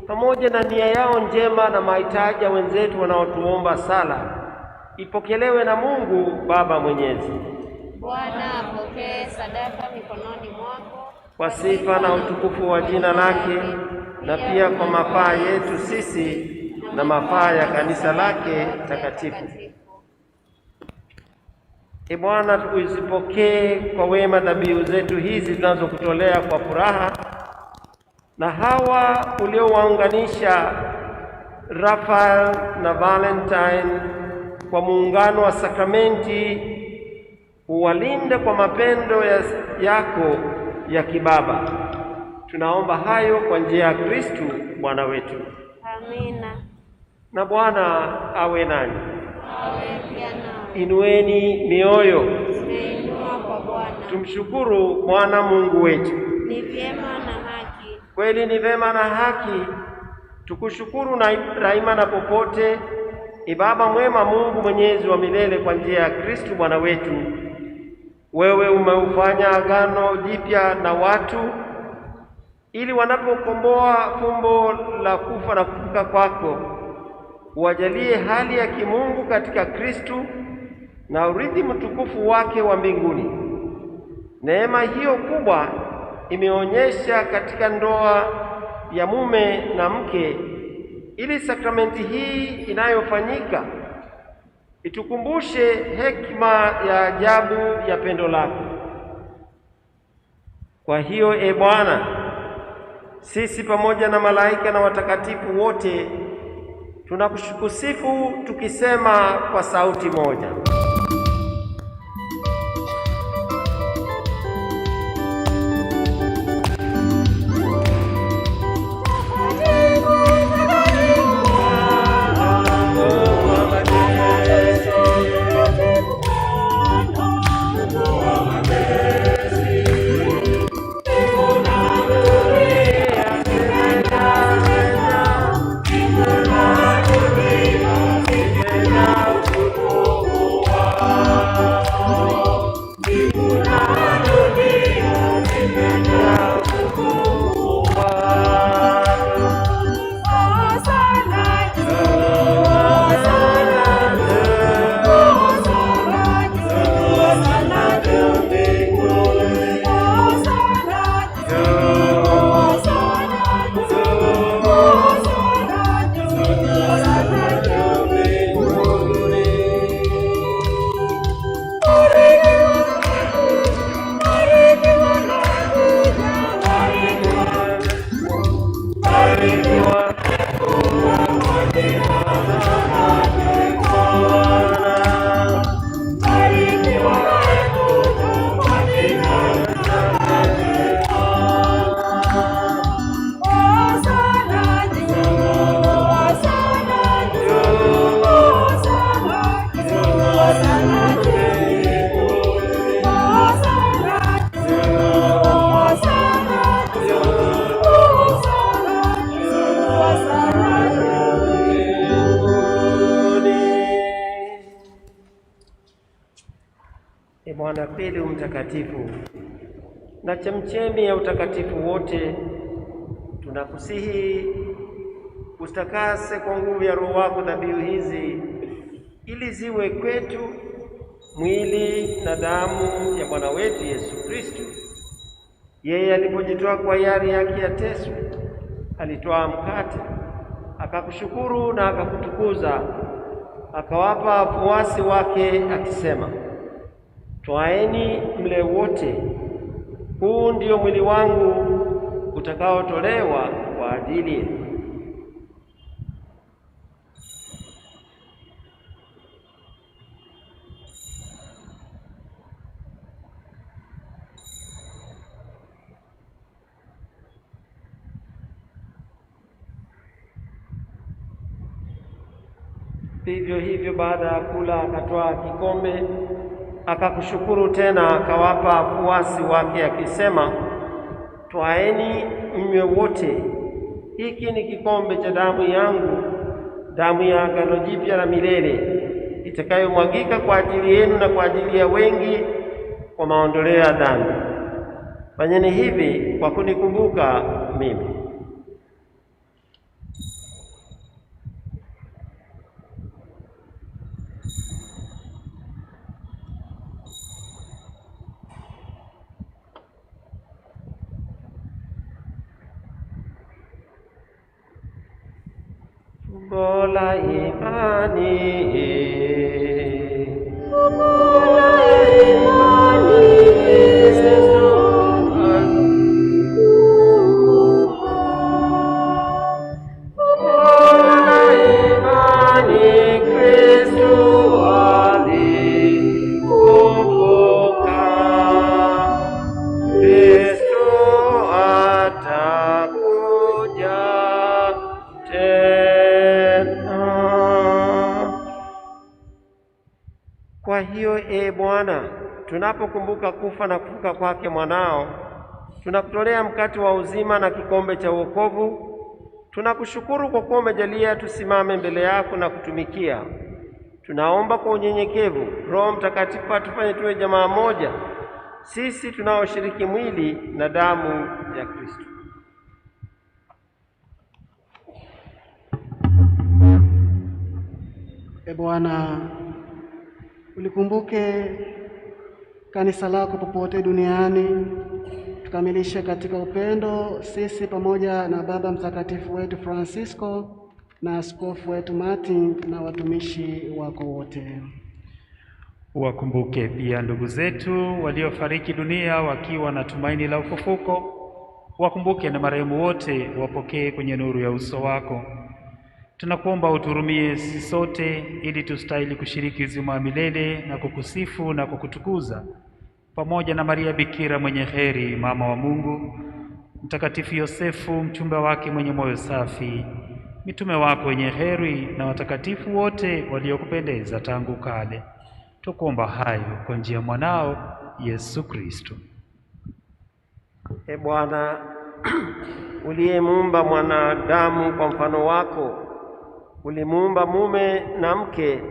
pamoja na nia yao njema na mahitaji ya wenzetu wanaotuomba sala ipokelewe na Mungu Baba Mwenyezi. Bwana apokee sadaka mikononi mwako kwa sifa na utukufu wa jina lake, na pia kwa mafaa yetu sisi na mafaa ya kanisa lake takatifu. Ee Bwana, uzipokee kwa wema dhabihu zetu hizi tunazokutolea kwa furaha, na hawa uliowaunganisha Raphael na Valentine kwa muungano wa sakramenti, uwalinde kwa mapendo yako ya kibaba. Tunaomba hayo kwa njia ya Kristo Bwana wetu. Amina. Na Bwana awe nanyi. Awe pia nawe. Inueni mioyo. Tumeinua kwa Bwana. Tumshukuru Bwana Mungu wetu. Ni vyema na haki. Kweli ni vyema na haki tukushukuru na daima na popote, Ee Baba mwema, Mungu mwenyezi wa milele, kwa njia ya Kristo Bwana wetu. Wewe umeufanya agano jipya na watu, ili wanapokomboa fumbo la kufa na kufufuka kwako, uwajalie hali ya kimungu katika Kristo na urithi mtukufu wake wa mbinguni. Neema hiyo kubwa imeonyesha katika ndoa ya mume na mke, ili sakramenti hii inayofanyika itukumbushe hekima ya ajabu ya pendo lako. Kwa hiyo Bwana, sisi pamoja na malaika na watakatifu wote tunakusifu tukisema kwa sauti moja: Bwana kweli mtakatifu na chemchemi ya utakatifu wote, tunakusihi ustakase kwa nguvu ya Roho wako dhabihu hizi, ili ziwe kwetu mwili na damu ya Bwana wetu Yesu Kristo. Yeye alipojitoa kwa hiari yake ateswe, alitoa mkate, akakushukuru na akakutukuza, akawapa wafuasi wake akisema, twaeni mle wote, huu ndio mwili wangu utakaotolewa kwa ajili yenu. Vivyo hivyo baada ya kula akatwaa kikombe, akakushukuru tena, akawapa wafuasi wake akisema, twaeni mnywe wote, hiki ni kikombe cha damu yangu, damu ya agano jipya la milele, itakayomwagika kwa ajili yenu na kwa ajili ya wengi kwa maondoleo ya dhambi. Fanyeni hivi kwa kunikumbuka mimi. Fumbo la imani, Kwa hiyo Bwana, tunapokumbuka kufa na kufuka kwake mwanao, tunakutolea mkate wa uzima na kikombe cha wokovu. Tunakushukuru kwa kuwa umejalia tusimame mbele yako na kutumikia. Tunaomba kwa unyenyekevu Roho Mtakatifu atufanye tuwe jamaa moja, sisi tunaoshiriki mwili na damu ya Kristo. Bwana, ulikumbuke kanisa lako popote duniani, tukamilishe katika upendo sisi pamoja na Baba Mtakatifu wetu Francisco na askofu wetu Martin na watumishi wako wote. Wakumbuke pia ndugu zetu waliofariki dunia wakiwa na tumaini la ufufuko. Wakumbuke na marehemu wote, wapokee kwenye nuru ya uso wako. Tunakuomba uturumie sisi sote, ili tustahili kushiriki uzima wa milele na kukusifu na kukutukuza pamoja na Maria Bikira mwenye heri, mama wa Mungu, Mtakatifu Yosefu mchumba wake mwenye moyo safi, mitume wako wenye heri na watakatifu wote waliokupendeza tangu kale. Tukuomba hayo kwa njia ya mwanao Yesu Kristo. E Bwana, uliyemuumba mwanadamu kwa mfano wako, ulimuumba mume na mke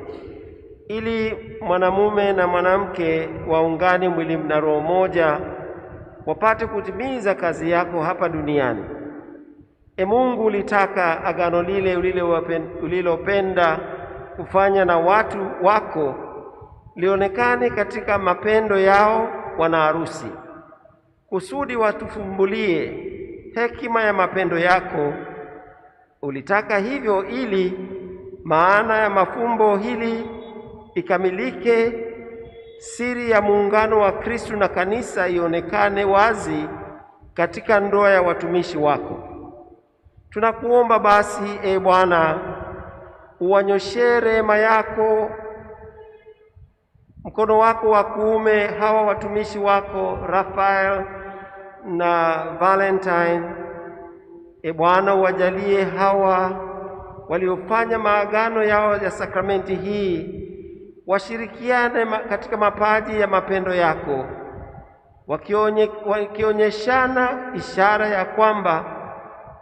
ili mwanamume na mwanamke waungane mwili na roho moja, wapate kutimiza kazi yako hapa duniani. E Mungu, ulitaka agano lile ulilopenda kufanya na watu wako lionekane katika mapendo yao wana harusi, kusudi watufumbulie hekima ya mapendo yako. Ulitaka hivyo ili maana ya mafumbo hili ikamilike, siri ya muungano wa Kristo na kanisa ionekane wazi katika ndoa ya watumishi wako. Tunakuomba basi, e Bwana, uwanyoshe rehema yako, mkono wako wa kuume hawa watumishi wako Rafael na Valentine. E Bwana, uwajalie hawa waliofanya maagano yao ya sakramenti hii washirikiane katika mapaji ya mapendo yako, wakionyeshana ishara ya kwamba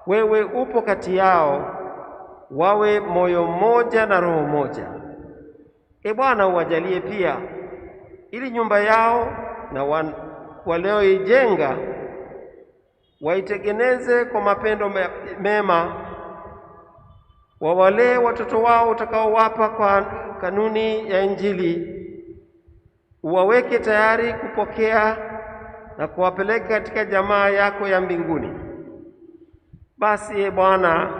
wewe upo kati yao, wawe moyo mmoja na roho moja. E Bwana, uwajalie pia ili nyumba yao na walioijenga waitengeneze kwa mapendo mema, wawalee watoto wao utakaowapa kwa kanuni ya Injili, uwaweke tayari kupokea na kuwapeleka katika jamaa yako ya mbinguni. Basi e Bwana,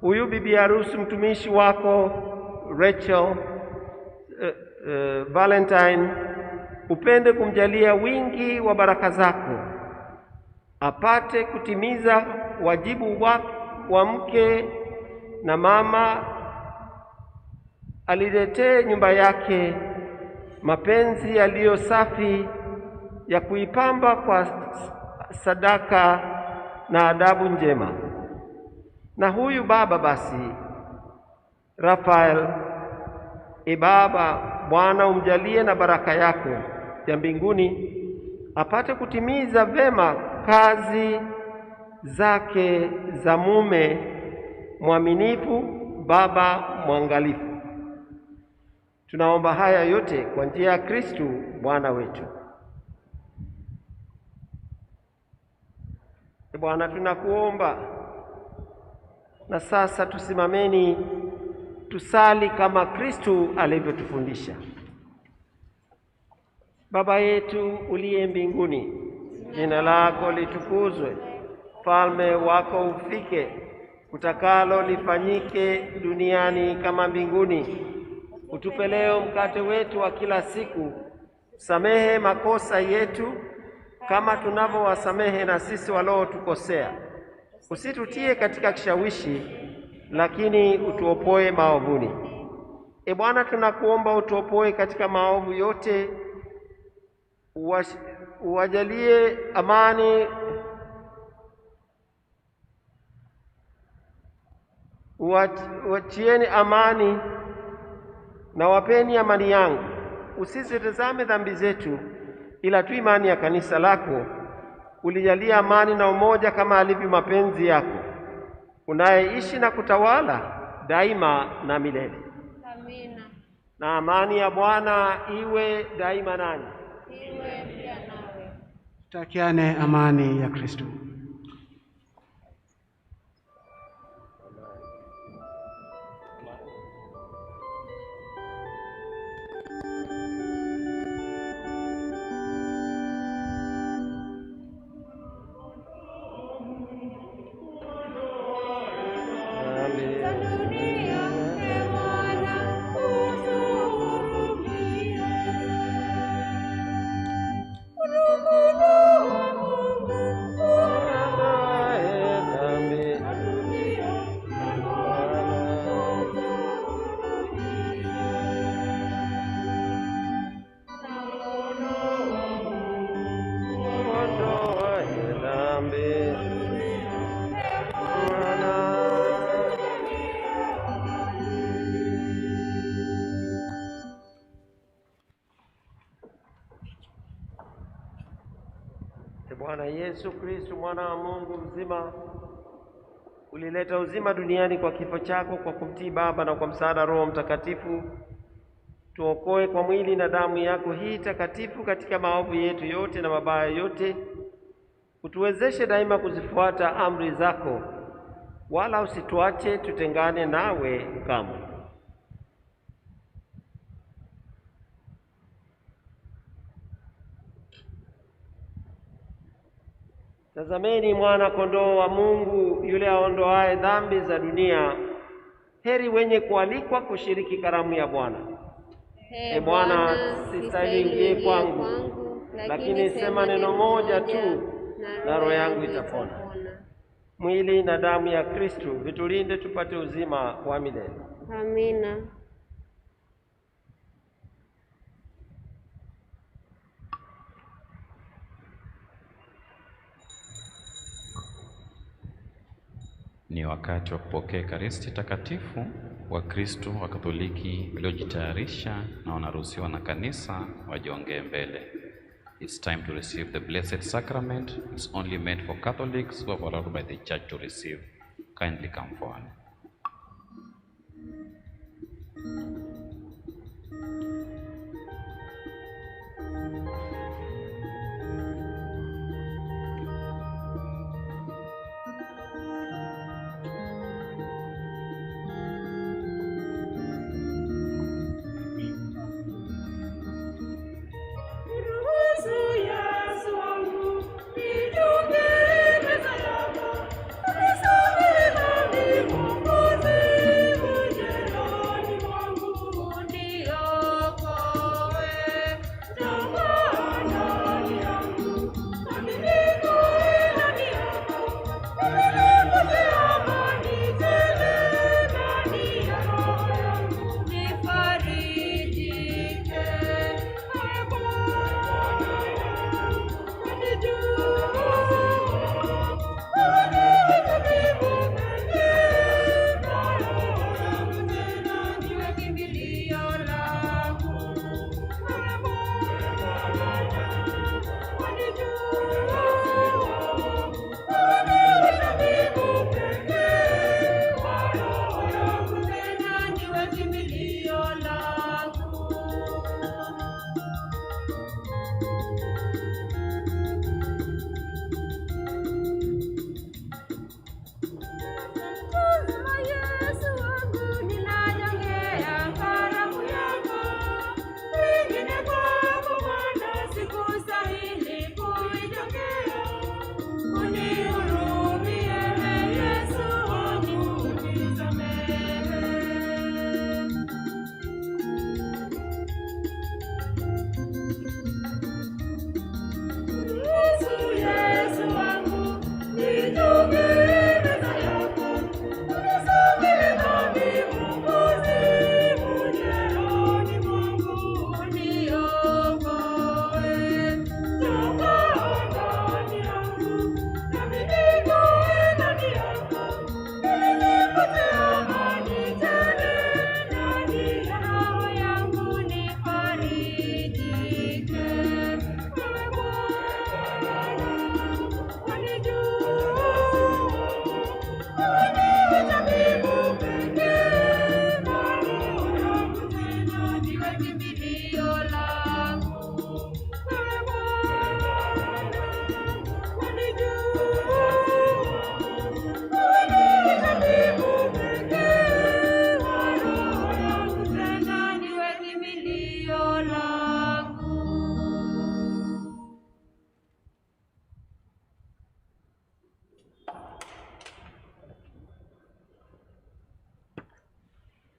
huyu bibi harusi mtumishi wako Rachel Valentine, upende kumjalia wingi wa baraka zako, apate kutimiza wajibu wa mke na mama, aliletee nyumba yake mapenzi yaliyo safi ya kuipamba kwa sadaka na adabu njema. Na huyu baba basi Rafael, e Baba, Bwana umjalie na baraka yako ya mbinguni, apate kutimiza vema kazi zake za mume mwaminifu, baba mwangalifu. Tunaomba haya yote kwa njia ya Kristo Bwana wetu. E Bwana, tunakuomba na sasa tusimameni tusali kama Kristo alivyotufundisha. Baba yetu uliye mbinguni, jina lako litukuzwe, ufalme wako ufike, utakalo lifanyike duniani kama mbinguni. Utupe leo mkate wetu wa kila siku, samehe makosa yetu kama tunavyowasamehe na sisi waliotukosea, usitutie katika kishawishi, lakini utuopoe maovuni. E Bwana, tunakuomba utuopoe katika maovu yote, uwajalie amani, uachieni amani na wapeni amani yangu. Usizitazame dhambi zetu, ila tu imani ya kanisa lako. Ulijalia amani na umoja kama alivyo mapenzi yako, unayeishi na kutawala daima na milele. Amina. Na amani ya Bwana iwe daima nanyi. Iwe pia nawe. Tutakiane amani ya Kristo. Dunia, e Bwana, utuhurumie. Bwana Yesu Kristo, mwana wa Mungu mzima, ulileta uzima duniani kwa kifo chako, kwa kumtii Baba na kwa msaada Roho Mtakatifu. Tuokoe kwa mwili na damu yako hii takatifu katika maovu yetu yote na mabaya yote. Utuwezeshe daima kuzifuata amri zako, wala usituache tutengane nawe kamwe. Tazameni mwana kondoo wa Mungu, yule aondoaye dhambi za dunia. Heri wenye kualikwa kushiriki karamu ya Bwana. Bwana, sistahili uingie kwangu, lakini sema neno moja tu na roho yangu itapona. Mwili na damu ya Kristo vitulinde tupate uzima wa milele. Amina. Ni wakati wa kupokea Ekaristi Takatifu. Wakristo wa Katoliki waliojitayarisha na wanaruhusiwa na kanisa wajiongee mbele. It's time to receive the Blessed Sacrament. It's only meant for Catholics who are allowed by the Church to receive. Kindly come forward.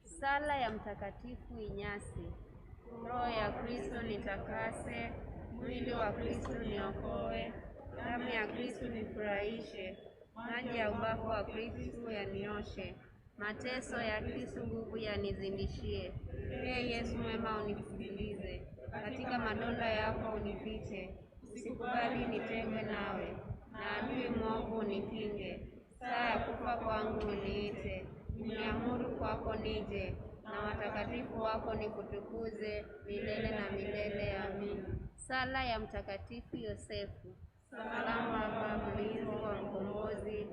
Sala ya Mtakatifu Inyasi. Roho ya Kristo nitakase, mwili wa Kristo niokoe, damu ya Kristo nifurahishe, maji ya ubavu wa Kristo yanioshe, mateso ya Kristo nguvu yanizindishie. Ee Yesu mwema, unisikilize, katika madonda yako unifiche, usikubali nitengwe nawe, na adui mwovu unikinge. Saa ya kufa kwangu uniite, uniamuru kwako nije, na watakatifu wako nikutukuze milele na milele. Amina. Sala ya Mtakatifu Yosefu. Salamu Baba, mlinzi wa mkombozi,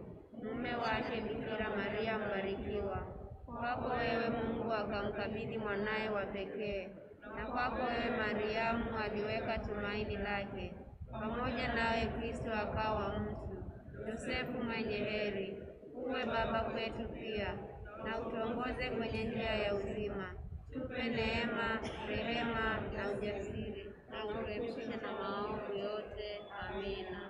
mume wake Bikira Maria mbarikiwa. Kwako wewe Mungu akamkabidhi mwanaye wa pekee, na kwako wewe Mariamu aliweka tumaini lake. Pamoja nawe Kristo akawa mtu. Yosefu mwenye heri, uwe baba kwetu pia, na utuongoze kwenye njia ya uzima. Tupe neema, rehema na ujasiri, na utuepushe na maovu yote. Amina.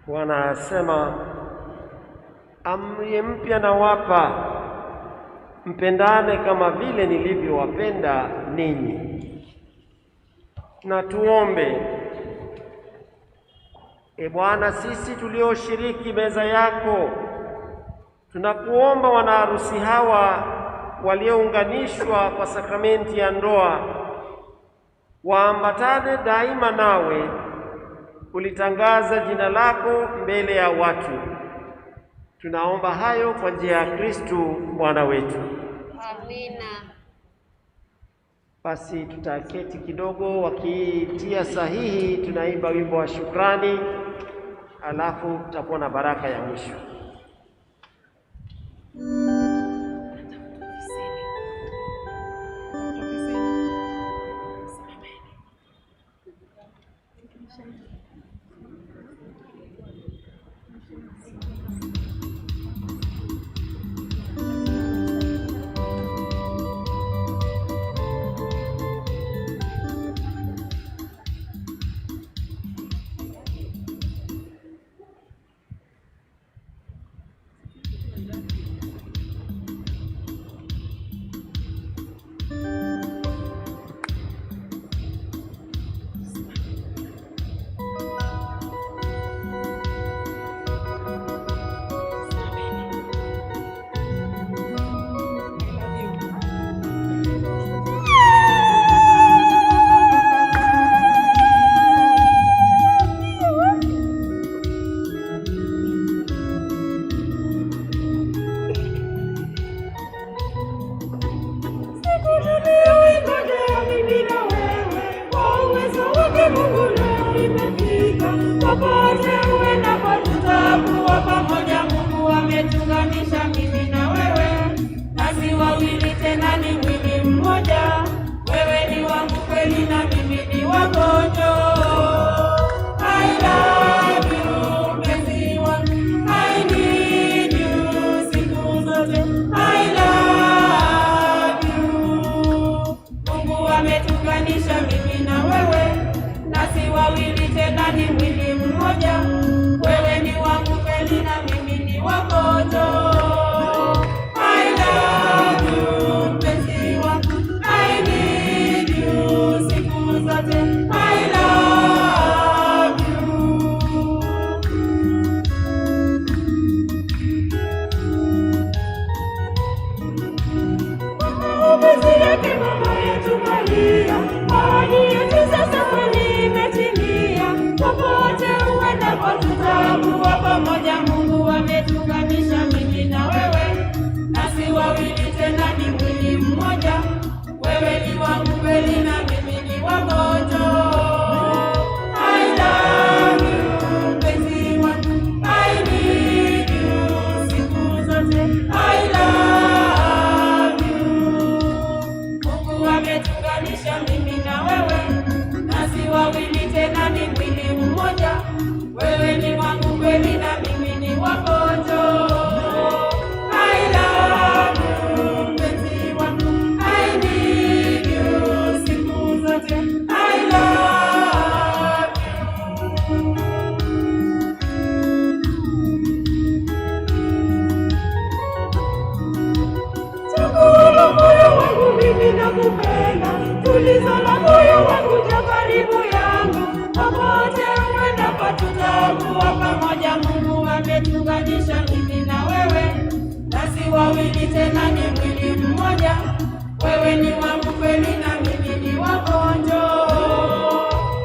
Bwana asema, amri mpya nawapa, mpendane kama vile nilivyowapenda ninyi. Na tuombe. E Bwana, sisi tulioshiriki meza yako, tunakuomba wanaharusi hawa waliounganishwa kwa sakramenti ya ndoa waambatane daima nawe, kulitangaza jina lako mbele ya watu. Tunaomba hayo kwa njia ya Kristo Bwana wetu. Amina. Basi tutaketi kidogo, wakitia sahihi tunaimba wimbo wa shukrani, alafu tutakuwa na baraka ya mwisho. popote uendapo tutakuwa pamoja. Mungu ametuunganisha mimi na wewe, nasi wawili tena ni mwili mmoja. Wewe ni wangu kweli na mimi ni wako. I love you mpenzi wangu, I need you siku zote. I love you. Mungu ametuunganisha mimi na wewe, nasi wawili tena ni mwili mmoja. Wewe ni wangu kweli na mimi ni wako. I love you mpenzi wangu, I need you siku zote. I love you. Mapenzi yake mama yetu Maria, ahadi yetu sasa kweli imetimia. Popote uendapo tutakuwa pamoja. Mungu ametuunganisha mimi na wewe, nasi wawili tena ni mwili mmoja. Wewe ni wangu kweli na mimi ni wako. I love you mpenzi wangu, I need you siku zote. I love you. Mungu ametuunganisha mimi na wewe, nasi wawili tena ni mwili mmoja. Wewe ni wangu kweli na mimi ni wako. I love you mpenzi wangu, I need you siku zote. I love you. Chaguo la moyo wangu mimi nakupenda, tulizo la moyo wangu ja karibu yangu. Popote uendapo tutakuwa pamoja. Mungu ametuunganisha mimi na wewe, nasi wawili tena ni mwili mmoja. Wewe ni wangu kweli na mimi ni wako.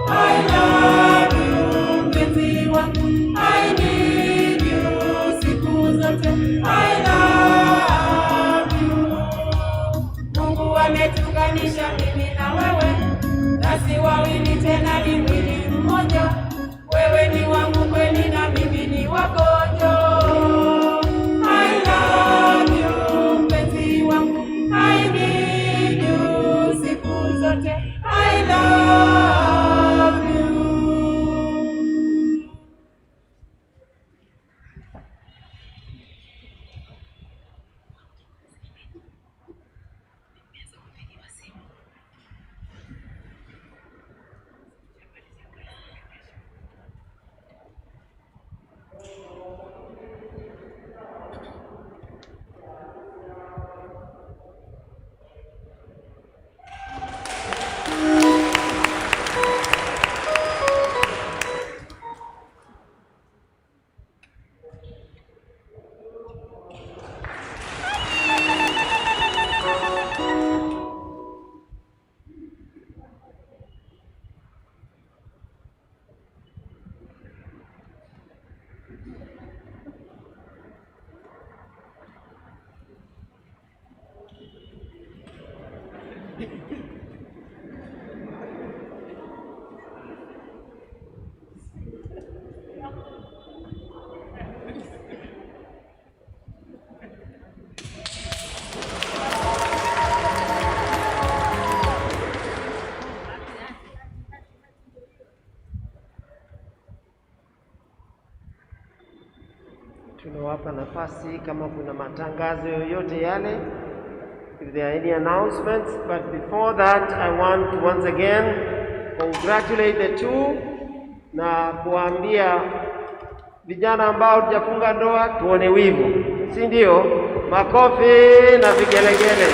I love you mpenzi wangu, I need you siku zote. I love you. Mungu ametuunganisha mimi na wewe, nasi wawili tena ni mwili mmoja. Wewe ni wangu kweli na mimi ni wako. I love you mpenzi wangu, I need you siku zote. I love you. Tunawapa nafasi kama kuna matangazo yoyote yale, if there are any announcements. But before that, I want to once again congratulate the two na kuambia vijana ambao hujafunga ndoa tuone wivu, si ndio? Makofi na vigelegele.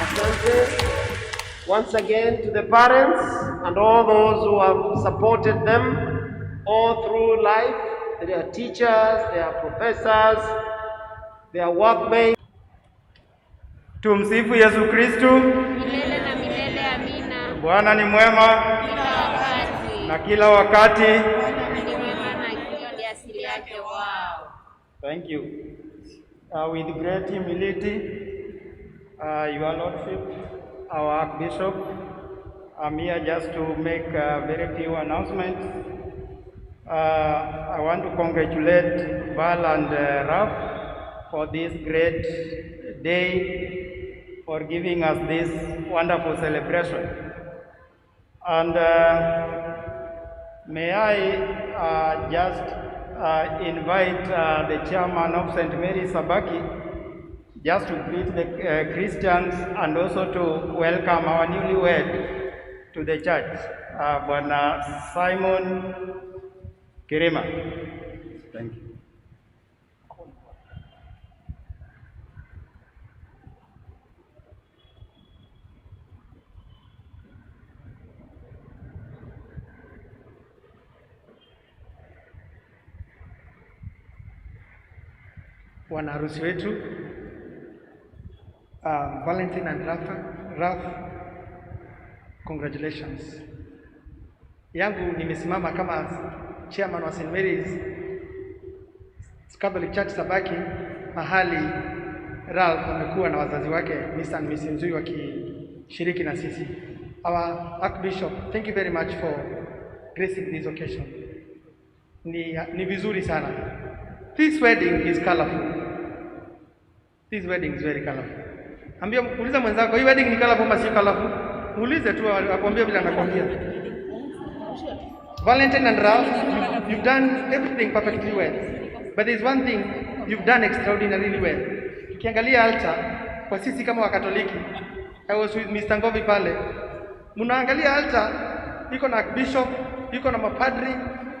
Asante once again to the parents and all those who have supported them all through life. Their teachers, their professors, their workmates. Tumsifu Yesu Kristu. Milele na milele, amina. Bwana ni mwema Kila wakati. na kila wakati. Bwana ni mwema na hiyo ni asili yake. Wow. Thank you. With great humility, Your Lordship, our Archbishop, I'm here just to make very few announcements. I want to congratulate Val and Raf for this great day, for giving us this wonderful celebration. And may I just invite the chairman of St. Mary's Sabaki just to greet the Christians and also to welcome our newlywed to the church, Bwana Simon Kirima. Thank you. Bwana harusi wetu Valentine and Raf, congratulations. Yangu nimesimama kama chairman wa St. Mary's Catholic Church Sabaki, mahali Ralph amekuwa na wazazi wake Mr. and Mrs. Nzwii wakishiriki na sisi. Our Archbishop, thank you very much for gracing this occasion. Ni vizuri sana. This wedding is colorful. This wedding is very colorful. Ambia uliza mwenzako, hii wedding ni colorful ama si colorful? Muulize tu akwambie bila anakwambia. Valentine and Ralph, you've done everything perfectly well. But there's one thing you've done extraordinarily well. Ukiangalia altar, kwa sisi kama Wakatoliki, I was with Mr. Ngovi pale. Munaangalia altar, iko na bishop, iko na mapadri.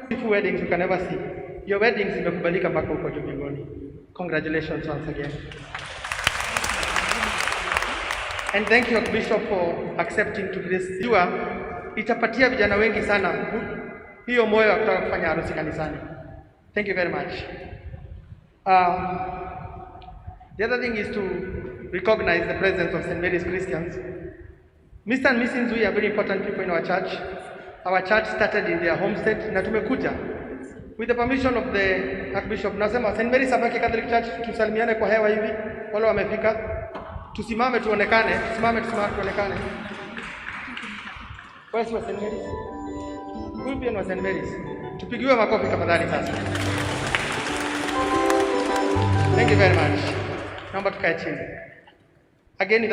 Beautiful weddings you can never see. Your weddings zimekubalika mpaka huko juu mbinguni. Congratulations once again. And thank you Bishop for accepting to this. Itapatia vijana wengi sana hiyo moyo wa kutaka kufanya harusi kanisani. Thank you very much. The other thing is to recognize the presence of St. Mary's Christians. Mr. and Mrs. Nzwii are very important people in our church. Our church started in their homestead na tumekuja. With the permission of the Archbishop, nasema St. Mary's Sabaki Catholic Church tusalimiane kwa hewa hivi. Wale wamefika. Tusimame tuonekane, tusimame tuonekane. Where's St. Mary's? Huyu pia ni St. Mary's. Tupigiwe makofi tafadhali sasa. Thank you very much. Naomba tukae chini. Again